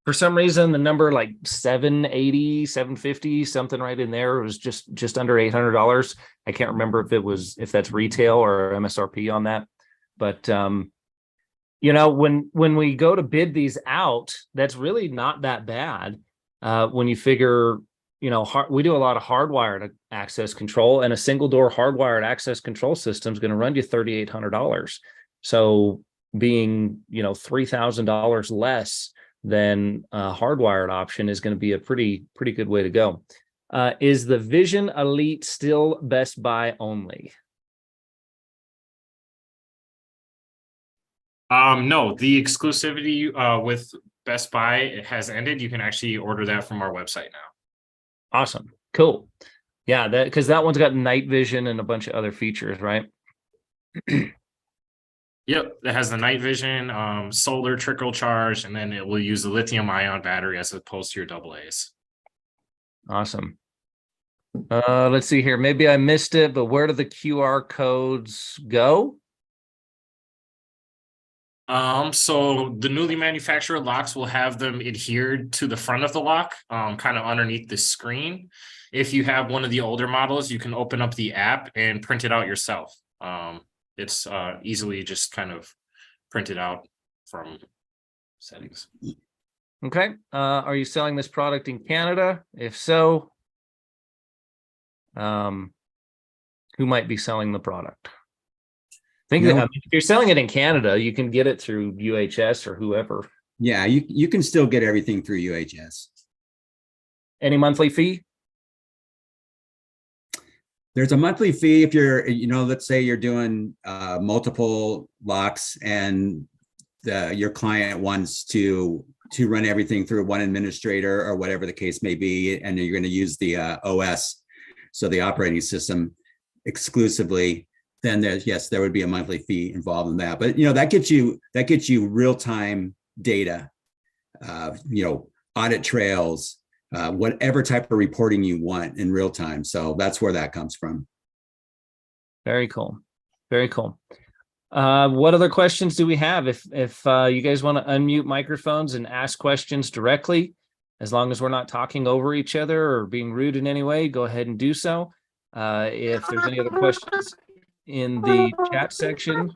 For some reason, the number like 780, 750, something right in there was just under $800. I can't remember if that's retail or MSRP on that. But you know, when we go to bid these out, that's really not that bad. When you figure, you know, we do a lot of hardwired access control, and a single door hardwired access control system is going to run you $3,800. So being, you know, $3,000 less than a hardwired option is going to be a pretty good way to go. Is the Vision Elite still Best Buy only? No, the exclusivity with Best Buy has ended. You can actually order that from our website now. Awesome. Cool. Yeah, because that one's got night vision and a bunch of other features, right? Yep, it has the night vision, solar trickle charge, and then it will use the lithium ion battery as opposed to your AA's. Awesome. Let's see here. Maybe I missed it, but where do the QR codes go? So the newly manufactured locks will have them adhered to the front of the lock, kind of underneath the screen. If you have one of the older models, you can open up the app and print it out yourself. It's easily just kind of printed out from settings. Okay. Are you selling this product in Canada? If so, who might be selling the product? Think that, I mean, if you're selling it in Canada, you can get it through UHS or whoever. Yeah, you can still get everything through UHS. Any monthly fee? There's a monthly fee if you're, let's say you're doing multiple locks and your client wants to run everything through one administrator or whatever the case may be, and you're going to use the OS, so the operating system exclusively, then there would be a monthly fee involved in that. But that gets you real-time data, audit trails, whatever type of reporting you want in real time. So that's where that comes from. Very cool. Very cool. What other questions do we have? If you guys want to unmute microphones and ask questions directly, as long as we're not talking over each other or being rude in any way, go ahead and do so. If there's any other questions in the chat section,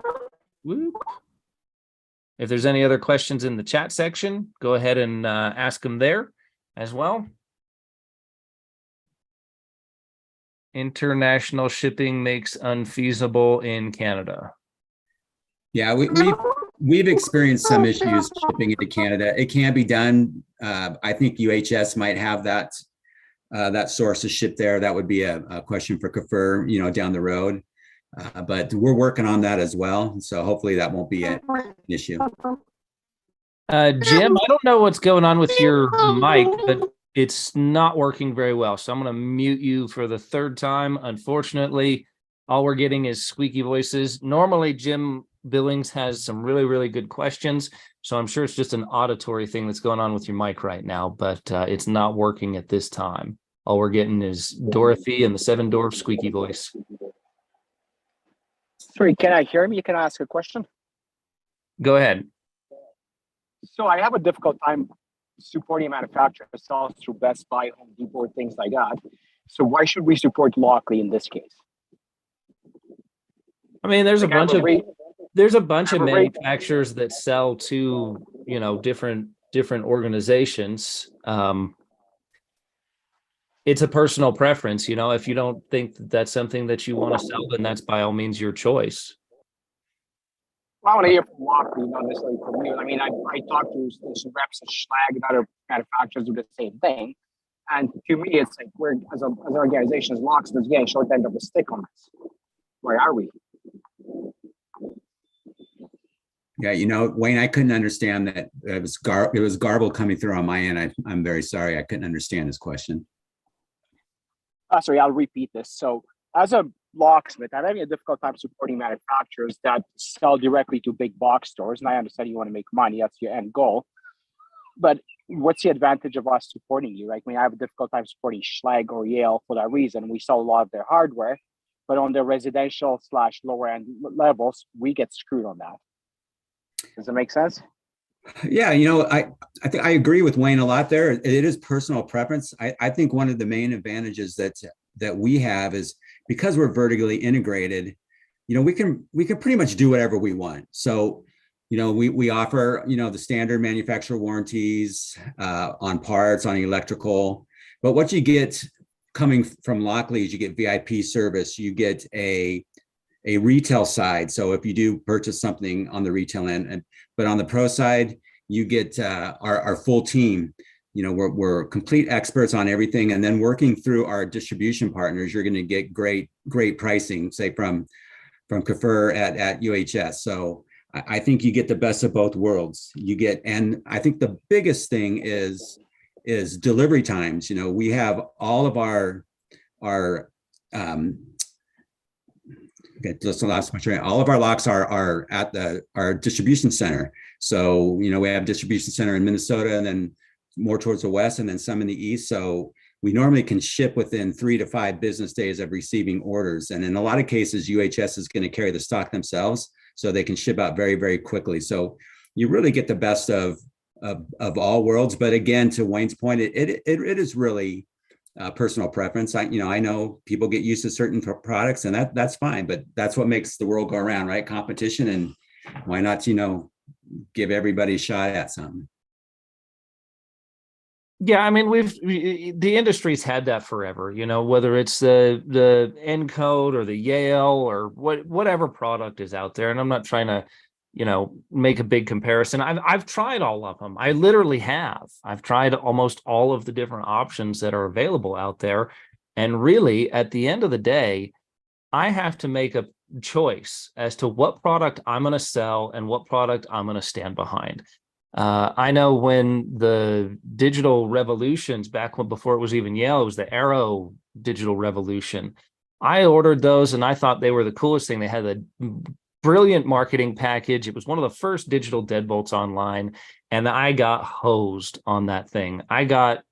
if there's any other questions in the chat section, go ahead and ask them there as well. International shipping makes unfeasible in Canada. Yeah, we've experienced some issues shipping into Canada. It can be done. I think UHS might have that source to ship there. That would be a question for Kafir, down the road. But we're working on that as well. So hopefully that won't be an issue. Jim, I don't know what's going on with your mic, but it's not working very well. So I'm going to mute you for the third time. Unfortunately, all we're getting is squeaky voices. Normally, Jim Billings has some really, really good questions. So I'm sure it's just an auditory thing that's going on with your mic right now, but it's not working at this time. All we're getting is Dorothy and the Seven Dwarfs squeaky voice. Sorry, can I hear me? Can I ask a question? Go ahead. So I have a difficult time supporting manufacturers sales through Best Buy, Home Depot, things like that. So why should we support Lockley in this case? I mean, there's a bunch of manufacturers that sell to, different organizations. It's a personal preference, if you don't think that that's something that you want to sell, then that's by all means your choice. Well, I want to hear from Lockley, not necessarily from you. I mean, I talked to some reps at Schlag and other manufacturers do the same thing. And to me, it's like we're, as an organization, as Locksmiths, getting short end of the stick on this. Where are we? Yeah, Wayne, I couldn't understand that. It was garble coming through on my end. I'm very sorry. I couldn't understand his question. Sorry, I'll repeat this. So as a locksmith, I'm having a difficult time supporting manufacturers that sell directly to big box stores. And I understand you want to make money. That's your end goal. But what's the advantage of us supporting you? Like, I have a difficult time supporting Schlag or Yale for that reason. We sell a lot of their hardware, but on the residential / lower end levels, we get screwed on that. Does that make sense? Yeah, I think I agree with Wayne a lot there. It is personal preference. I think one of the main advantages that we have is because we're vertically integrated, we can pretty much do whatever we want. So, we offer, the standard manufacturer warranties on parts, on electrical, but what you get coming from Lockley is you get VIP service, you get a retail side. So if you do purchase something on the retail end, but on the pro side, you get our full team. We're complete experts on everything. And then working through our distribution partners, you're going to get great pricing, say from Kafir at UHS. So I think you get the best of both worlds. And I think the biggest thing is delivery times. We have all of our okay, just the last question. All of our locks are at our distribution center. So, we have distribution center in Minnesota and then more towards the west and then some in the east. So we normally can ship within 3 to 5 business days of receiving orders. And in a lot of cases, UHS is going to carry the stock themselves, so they can ship out very, very quickly. So you really get the best of all worlds. But again, to Wayne's point, it is really personal preference. I know people get used to certain products, and that's fine, but that's what makes the world go around, right? Competition, and why not, give everybody a shot at something. Yeah, I mean, the industry's had that forever, whether it's the Encode or the Yale or whatever product is out there. And I'm not trying to, make a big comparison. I've tried all of them. I literally have. I've tried almost all of the different options that are available out there. And really, at the end of the day, I have to make a choice as to what product I'm going to sell and what product I'm going to stand behind. I know when the digital revolutions before it was even Yale, it was the Arrow digital revolution. I ordered those and I thought they were the coolest thing. They had a brilliant marketing package. It was one of the first digital deadbolts online, and I got hosed on that thing. I got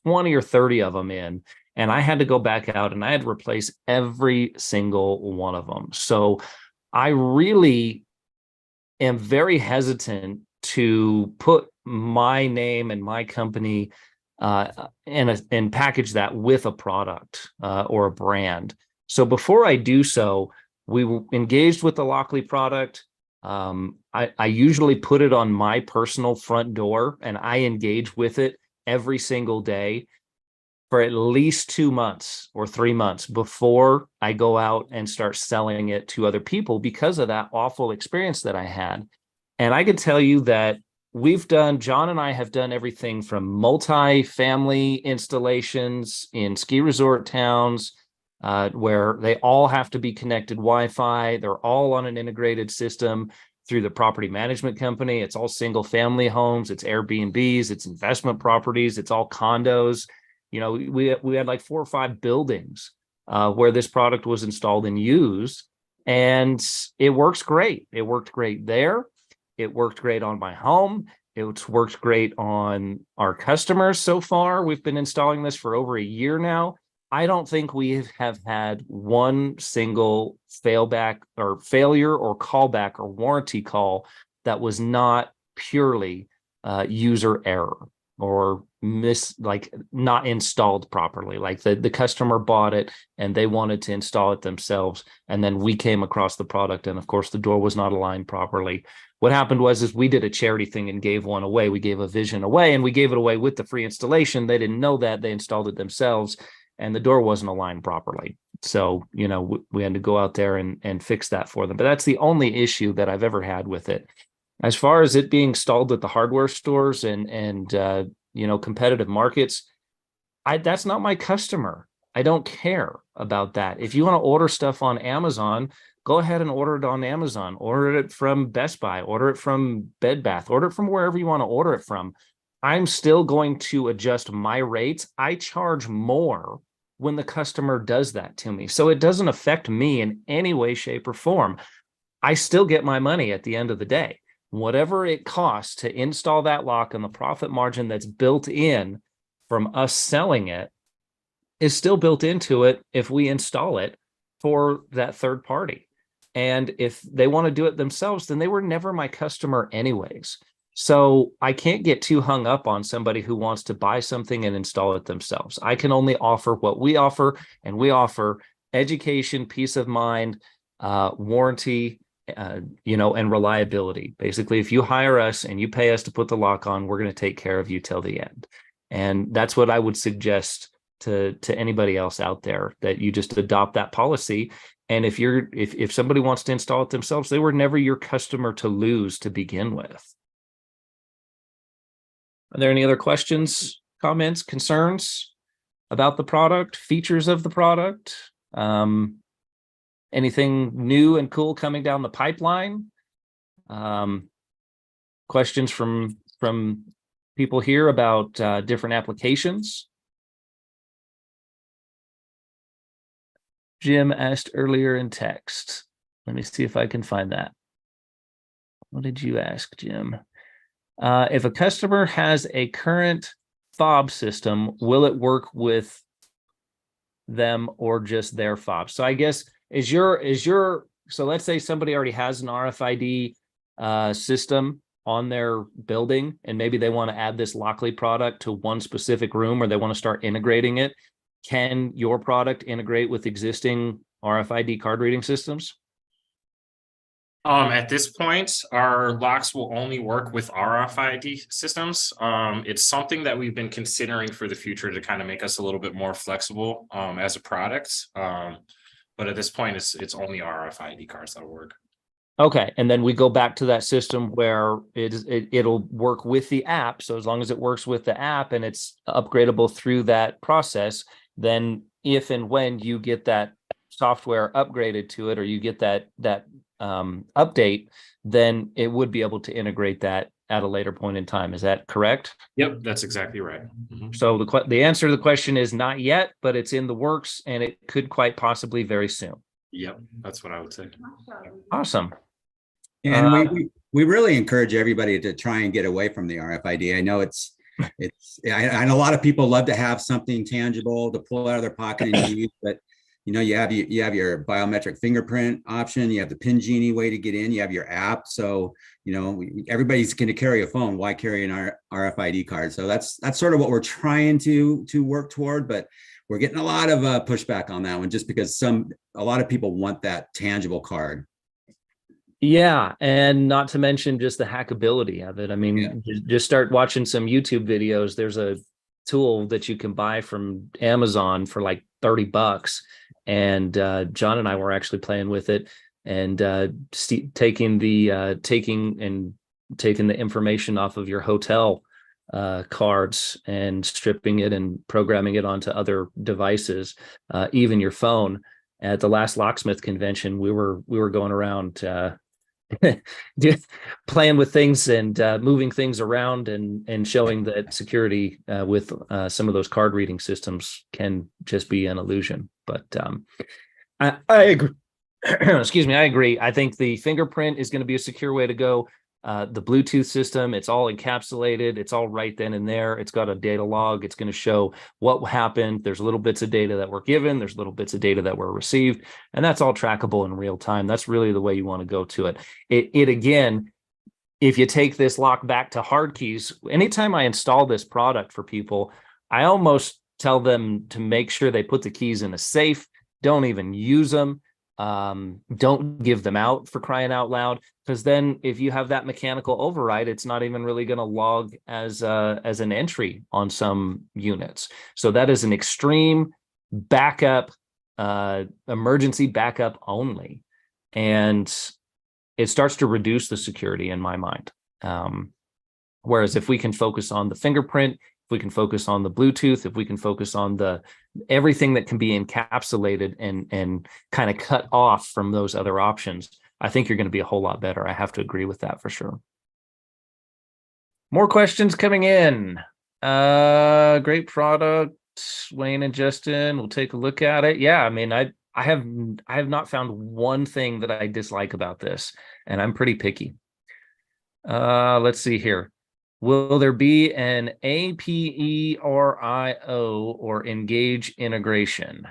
20 or 30 of them in, and I had to go back out and I had to replace every single one of them. So I really am very hesitant to put my name and my company and package that with a product or a brand. So before I do so, we engaged with the Lockly product. I usually put it on my personal front door, and I engage with it every single day for at least 2 months or 3 months before I go out and start selling it to other people because of that awful experience that I had. And I can tell you that John and I have done everything from multi-family installations in ski resort towns, where they all have to be connected Wi-Fi. They're all on an integrated system through the property management company. It's all single family homes, it's Airbnbs, it's investment properties, it's all condos. We had like 4 or 5 buildings where this product was installed and used, and it works great. It worked great there. It worked great on my home. It's worked great on our customers so far. We've been installing this for over a year now. I don't think we have had one single failure or callback or warranty call that was not purely user error or not installed properly. Like the customer bought it and they wanted to install it themselves, and then we came across the product and of course the door was not aligned properly. What happened was we did a charity thing and gave one away. We gave a Vision away, and we gave it away with the free installation. They didn't know that. They installed it themselves, and the door wasn't aligned properly. So, we had to go out there and fix that for them. But that's the only issue that I've ever had with it. As far as it being installed at the hardware stores and competitive markets, that's not my customer. I don't care about that. If you want to order stuff on Amazon, go ahead and order it on Amazon. Order it from Best Buy. Order it from Bed Bath. Order it from wherever you want to order it from. I'm still going to adjust my rates. I charge more when the customer does that to me. So it doesn't affect me in any way, shape, or form. I still get my money at the end of the day. Whatever it costs to install that lock, and the profit margin that's built in from us selling it is still built into it if we install it for that third party. And if they want to do it themselves, then they were never my customer anyways. So I can't get too hung up on somebody who wants to buy something and install it themselves. I can only offer what we offer, and we offer education, peace of mind, warranty, and reliability. Basically, if you hire us and you pay us to put the lock on, we're going to take care of you till the end. And that's what I would suggest to anybody else out there, that you just adopt that policy. And if somebody wants to install it themselves, they were never your customer to lose to begin with. Are there any other questions, comments, concerns about the product, features of the product? Anything new and cool coming down the pipeline? Questions from people here about different applications? Jim asked earlier in text. Let me see if I can find that. What did you ask, Jim? If a customer has a current fob system, will it work with them or just their fob? So I guess so let's say somebody already has an RFID system on their building, and maybe they want to add this Lockly product to one specific room, or they want to start integrating it. Can your product integrate with existing RFID card reading systems? At this point, our locks will only work with RFID systems. It's something that we've been considering for the future to kind of make us a little bit more flexible as a product. But at this point, it's only RFID cards that'll work. Okay, and then we go back to that system where it'll work with the app. So as long as it works with the app and it's upgradable through that process, then if and when you get that software upgraded to it, or you get that update, then it would be able to integrate that at a later point in time. Is that correct? Yep, that's exactly right. Mhm. So the answer to the question is not yet, but it's in the works, and it could quite possibly very soon. Yep, that's what I would say. Awesome. And we really encourage everybody to try and get away from the RFID. I know I know a lot of people love to have something tangible to pull out of their pocket and use, but you have your biometric fingerprint option, you have the PIN Genie way to get in, you have your app. So everybody's going to carry a phone. Why carry an RFID card? So that's sort of what we're trying to work toward, but we're getting a lot of pushback on that one, just because a lot of people want that tangible card. Yeah, and not to mention just the hackability of it. I mean, just start watching some YouTube videos. There's a tool that you can buy from Amazon for like $30. And John and I were actually playing with it and taking the information off of your hotel cards and stripping it and programming it onto other devices, even your phone. At the last Locksmith convention, we were going around playing with things and moving things around and showing that security with some of those card reading systems can just be an illusion. But I agree. Excuse me, I agree. I think the fingerprint is going to be a secure way to go. The Bluetooth system, it's all encapsulated. It's all right then and there. It's got a data log. It's going to show what happened. There's little bits of data that were given. There's little bits of data that were received. And that's all trackable in real time. That's really the way you want to go to it. It again, if you take this lock back to hard keys, anytime I install this product for people, I almost tell them to make sure they put the keys in a safe. Don't even use them. Don't give them out, for crying out loud, because then if you have that mechanical override, it's not even really going to log as an entry on some units. So that is an extreme backup, emergency backup only, and it starts to reduce the security in my mind. Whereas if we can focus on the fingerprint, if we can focus on the Bluetooth, if we can focus on everything that can be encapsulated and kind of cut off from those other options, I think you're going to be a whole lot better. I have to agree with that for sure. More questions coming in. Great product, Wayne and Justin. We'll take a look at it. Yeah, I mean, I have not found one thing that I dislike about this, and I'm pretty picky. Let's see here. Will there be an APERIO or Engage integration?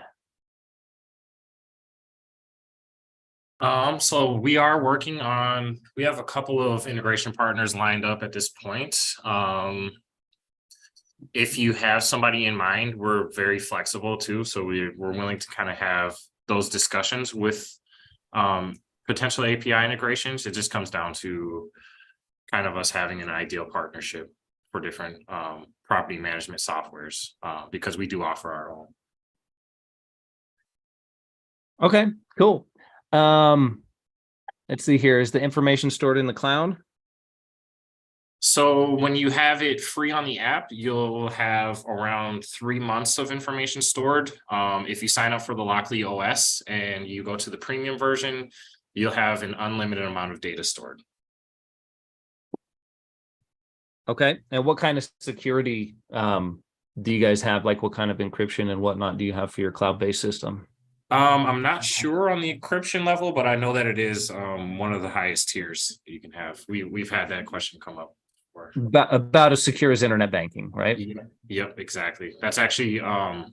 So we are working on, we have a couple of integration partners lined up at this point. If you have somebody in mind, we're very flexible too. So we're willing to kind of have those discussions with potential API integrations. It just comes down to kind of us having an ideal partnership for different property management softwares, because we do offer our own. Okay, cool. Let's see here. Is the information stored in the cloud? So when you have it free on the app, you'll have around 3 months of information stored. If you sign up for the Lockly OS and you go to the premium version, you'll have an unlimited amount of data stored. Okay. And what kind of security do you guys have? Like what kind of encryption and whatnot do you have for your cloud-based system? I'm not sure on the encryption level, but I know that it is one of the highest tiers that you can have. We've had that question come up. before. About as secure as internet banking, right? Yep, exactly. That's actually a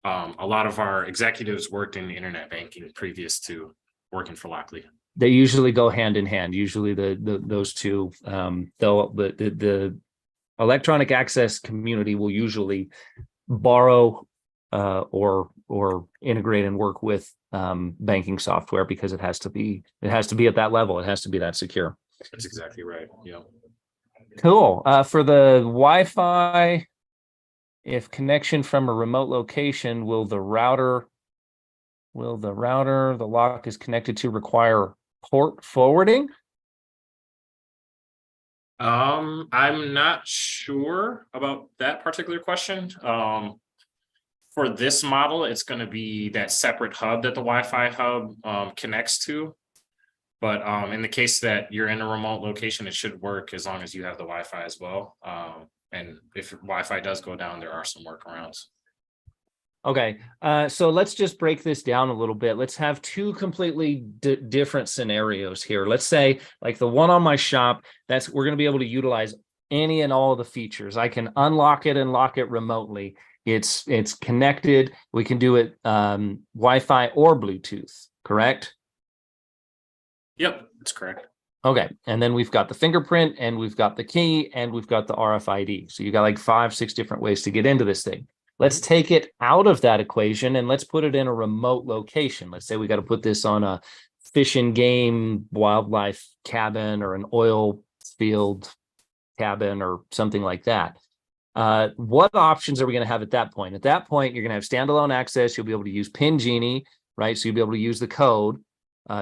lot of our executives worked in internet banking previous to working for Lockly. They usually go hand in hand. Usually those two, the electronic access community will usually borrow or integrate and work with banking software because it has to be at that level. It has to be that secure. That's exactly right. Yeah. Cool. For the Wi-Fi, if connection from a remote location, will the router the lock is connected to require port forwarding? I'm not sure about that particular question. For this model, it's going to be that separate hub that the Wi-Fi hub connects to. But in the case that you're in a remote location, it should work as long as you have the Wi-Fi as well. And if Wi-Fi does go down, there are some workarounds. Okay, so let's just break this down a little bit. Let's have two completely different scenarios here. Let's say like the one on my shop, we're going to be able to utilize any and all of the features. I can unlock it and lock it remotely. It's connected. We can do it Wi-Fi or Bluetooth, correct? Yep, that's correct. Okay, and then we've got the fingerprint and we've got the key and we've got the RFID. So you got like 5-6 different ways to get into this thing. Let's take it out of that equation and let's put it in a remote location. Let's say we got to put this on a fish and game wildlife cabin or an oil field cabin or something like that. What options are we going to have at that point? At that point, you're going to have standalone access. You'll be able to use Pin Genie, right? So you'll be able to use the code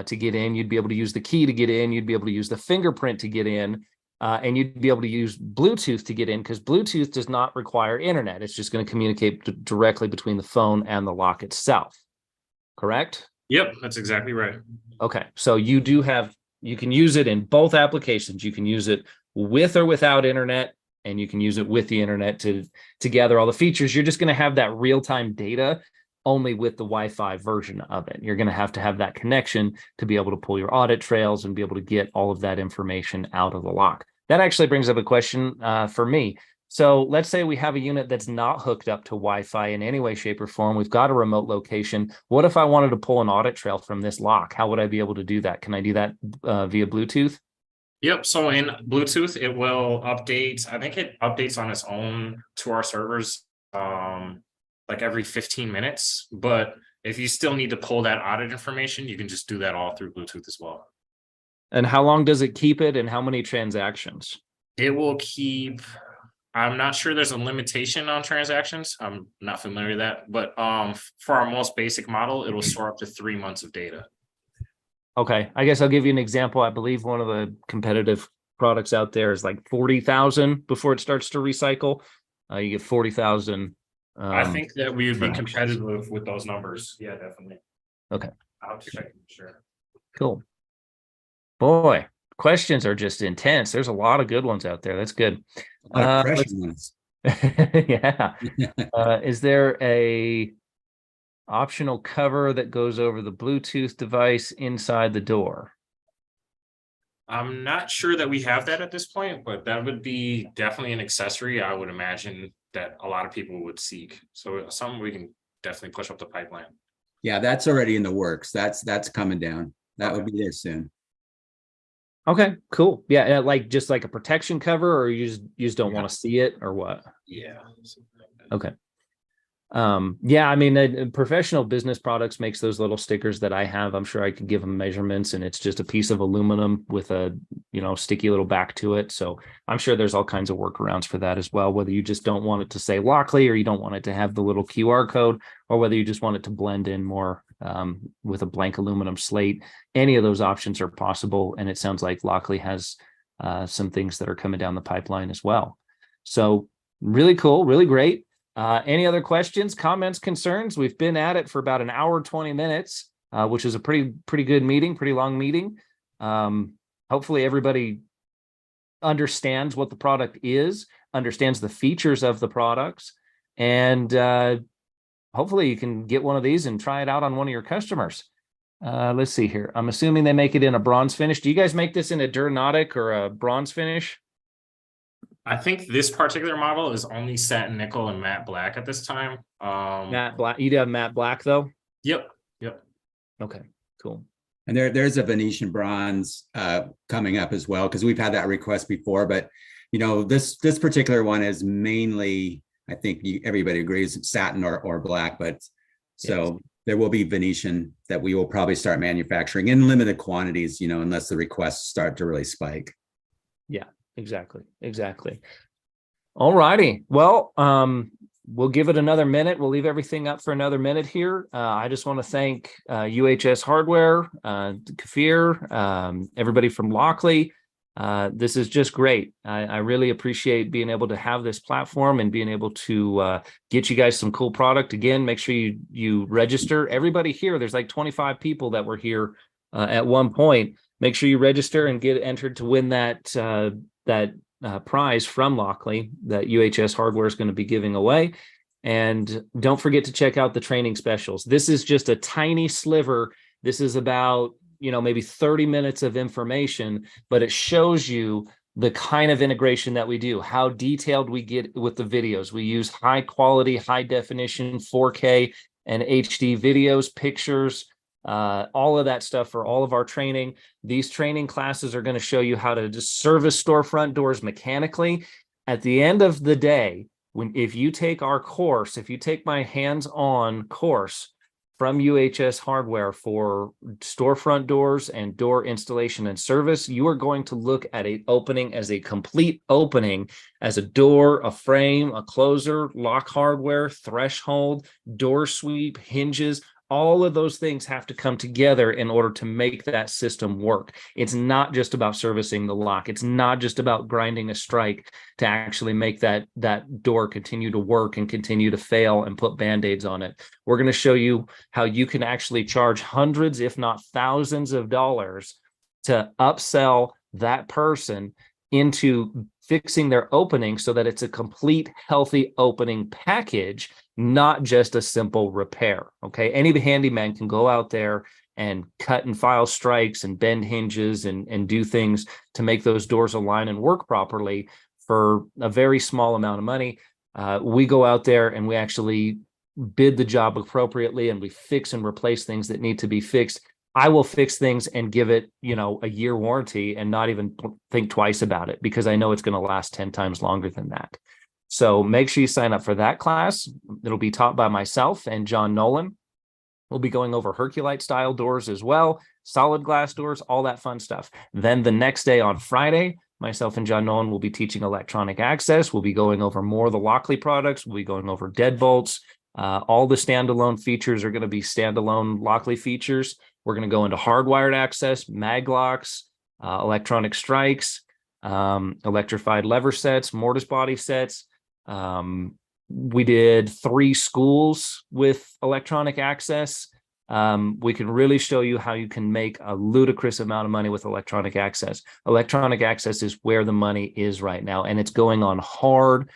to get in. You'd be able to use the key to get in. You'd be able to use the fingerprint to get in. And you'd be able to use Bluetooth to get in because Bluetooth does not require internet. It's just going to communicate directly between the phone and the lock itself. Correct? Yep, that's exactly right. Okay. So you can use it in both applications. You can use it with or without internet, and you can use it with the internet to gather all the features. You're just going to have that real-time data only with the Wi-Fi version of it. You're going to have that connection to be able to pull your audit trails and be able to get all of that information out of the lock. That actually brings up a question for me. So let's say we have a unit that's not hooked up to Wi-Fi in any way, shape, or form. We've got a remote location. What if I wanted to pull an audit trail from this lock? How would I be able to do that? Can I do that via Bluetooth? Yep. So in Bluetooth, it will update. I think it updates on its own to our servers like every 15 minutes. But if you still need to pull that audit information, you can just do that all through Bluetooth as well. And how long does it keep it and how many transactions? It will keep, I'm not sure there's a limitation on transactions. I'm not familiar with that. But for our most basic model, it will store up to 3 months of data. Okay, I guess I'll give you an example. I believe one of the competitive products out there is like 40,000 before it starts to recycle. You get 40,000. I think that we would be competitive with those numbers. Yeah, definitely. Okay. I'll check for sure. Cool. Boy, questions are just intense. There's a lot of good ones out there. That's good. A lot of pressure ones. Yeah. Is there a optional cover that goes over the Bluetooth device inside the door? I'm not sure that we have that at this point, but that would be definitely an accessory I would imagine that a lot of people would seek. So something we can definitely push up the pipeline. Yeah, that's already in the works. That's coming down. That would be there soon. Okay, cool. Yeah, like just like a protection cover, or you just don't want to see it, or what? Yeah. Okay. Yeah, I mean, professional business products makes those little stickers that I have. I'm sure I could give them measurements, and it's just a piece of aluminum with a, sticky little back to it. So I'm sure there's all kinds of workarounds for that as well, whether you just don't want it to say Lockly or you don't want it to have the little QR code, or whether you just want it to blend in more with a blank aluminum slate. Any of those options are possible. And it sounds like Lockly has some things that are coming down the pipeline as well. So really cool, really great. Any other questions, comments, concerns? We've been at it for about an hour, 20 minutes, which is a pretty good meeting, pretty long meeting. Hopefully everybody understands what the product is, understands the features of the products, and hopefully you can get one of these and try it out on one of your customers. Let's see here. I'm assuming they make it in a bronze finish. Do you guys make this in a Durnotic or a bronze finish? I think this particular model is only satin nickel and matte black at this time. Matte black. You'd have matte black though. Yep. Yep. Okay, cool. And there's a Venetian bronze coming up as well, because we've had that request before. But you know, this particular one is mainly, I think everybody agrees, satin or black. But so there will be Venetian that we will probably start manufacturing in limited quantities, you know, unless the requests start to really spike. Yeah, exactly. All righty. Well, we'll give it another minute. We'll leave everything up for another minute here. I just want to thank UHS Hardware, Kafir, everybody from Lockley. This is just great. I really appreciate being able to have this platform and being able to get you guys some cool product. Again, make sure you register. Everybody here, there's like 25 people that were here at one point. Make sure you register and get entered to win that prize from Lockley that UHS Hardware is going to be giving away. And don't forget to check out the training specials. This is just a tiny sliver. This is about, you know, maybe 30 minutes of information, but it shows you the kind of integration that we do, how detailed we get with the videos. We use high quality, high definition 4K and HD videos, pictures, all of that stuff for all of our training. These training classes are going to show you how to just service storefront doors mechanically. At the end of the day, if you take our course, if you take my hands-on course from UHS Hardware for storefront doors and door installation and service, you are going to look at an opening as a complete opening, as a door, a frame, a closer, lock hardware, threshold, door sweep, hinges. All of those things have to come together in order to make that system work. It's not just about servicing the lock. It's not just about grinding a strike to actually make that door continue to work and continue to fail and put Band-Aids on it. We're going to show you how you can actually charge hundreds, if not thousands of dollars to upsell that person into fixing their opening so that it's a complete healthy opening package, not just a simple repair. Okay, any handyman can go out there and cut and file strikes and bend hinges and do things to make those doors align and work properly for a very small amount of money. We go out there and we actually bid the job appropriately, and we fix and replace things that need to be fixed. I will fix things and give it, you know, a year warranty and not even think twice about it, because I know it's going to last 10 times longer than that. So make sure you sign up for that class. It'll be taught by myself and John Nolan. We'll be going over Herculite style doors as well, solid glass doors, all that fun stuff. Then the next day on Friday, myself and John Nolan will be teaching electronic access. We'll be going over more of the Lockley products. We'll be going over deadbolts. All the standalone features are going to be standalone Lockley features. We're going to go into hardwired access, mag locks, electronic strikes, electrified lever sets, mortise body sets. We did 3 schools with electronic access. We can really show you how you can make a ludicrous amount of money with electronic access. Electronic access is where the money is right now, and it's going on hard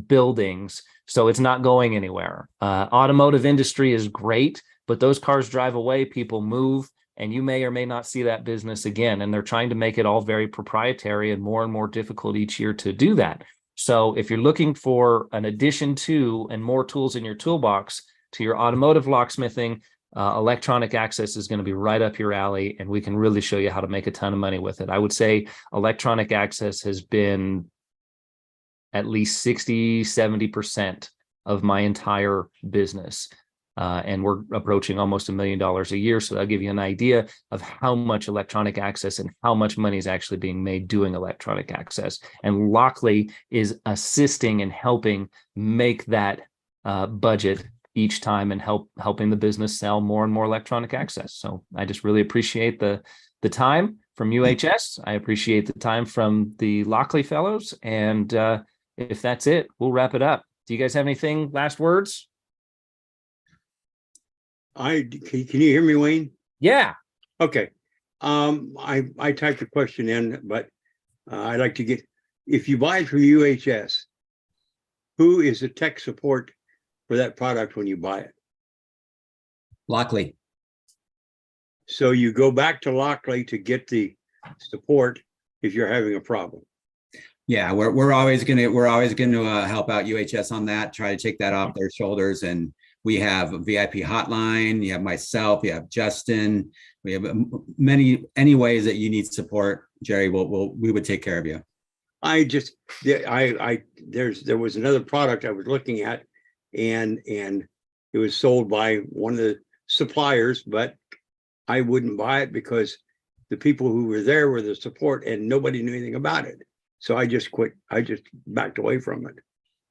buildings, so it's not going anywhere. Automotive industry is great, but those cars drive away, people move, and you may or may not see that business again. And they're trying to make it all very proprietary and more difficult each year to do that. So if you're looking for an addition to and more tools in your toolbox to your automotive locksmithing, electronic access is going to be right up your alley, and we can really show you how to make a ton of money with it. I would say electronic access has been at least 60-70% of my entire business. And we're approaching almost $1 million a year. So that'll give you an idea of how much electronic access and how much money is actually being made doing electronic access. And Lockley is assisting and helping make that budget each time and helping the business sell more and more electronic access. So I just really appreciate the time from UHS. I appreciate the time from the Lockley Fellows. And if that's it, we'll wrap it up. Do you guys have anything, last words? Can you hear me, Wayne? Yeah. Okay. I typed the question in, but I'd like to get, if you buy it from UHS, who is the tech support for that product when you buy it? Lockley. So you go back to Lockley to get the support if you're having a problem. Yeah, we're always gonna help out UHS on that. Try to take that off their shoulders. And we have a VIP hotline. You have myself. You have Justin. We have any ways that you need support, Jerry. We would take care of you. There was another product I was looking at, and it was sold by one of the suppliers, but I wouldn't buy it because the people who were there were the support, and nobody knew anything about it. So I just quit. I just backed away from it.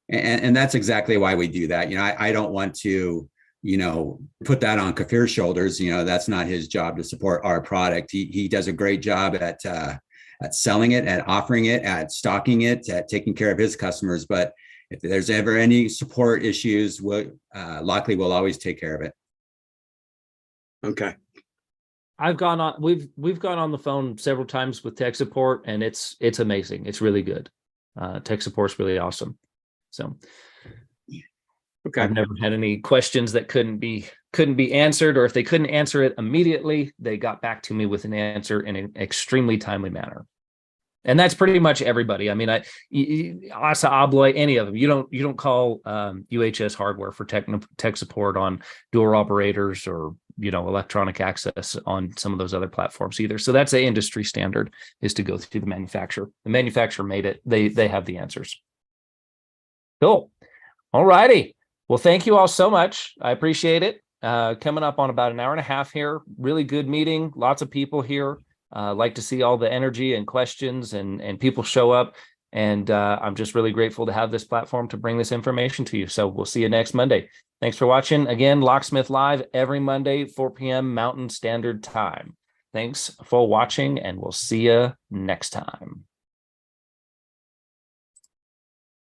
And that's exactly why we do that. I don't want to, put that on Kafir's shoulders. That's not his job to support our product. He does a great job at selling it, at offering it, at stocking it, at taking care of his customers. But if there's ever any support issues, Lockley will always take care of it. Okay. We've gone on the phone several times with tech support, and it's amazing. It's really good. Tech support's really awesome. So Okay. I've never had any questions that couldn't be answered, or if they couldn't answer it immediately, they got back to me with an answer in an extremely timely manner. And that's pretty much everybody. I mean, Asa Abloy, any of them. You don't call UHS hardware for tech support on door operators or electronic access on some of those other platforms either. So that's an industry standard, is to go through the manufacturer. The manufacturer made it. They have the answers. Cool. All righty. Well, thank you all so much. I appreciate it. Coming up on about an hour and a half here. Really good meeting. Lots of people here. Like to see all the energy and questions and people show up. And I'm just really grateful to have this platform to bring this information to you. So we'll see you next Monday. Thanks for watching. Again, Locksmith Live every Monday, 4 p.m. Mountain Standard Time. Thanks for watching, and we'll see you next time.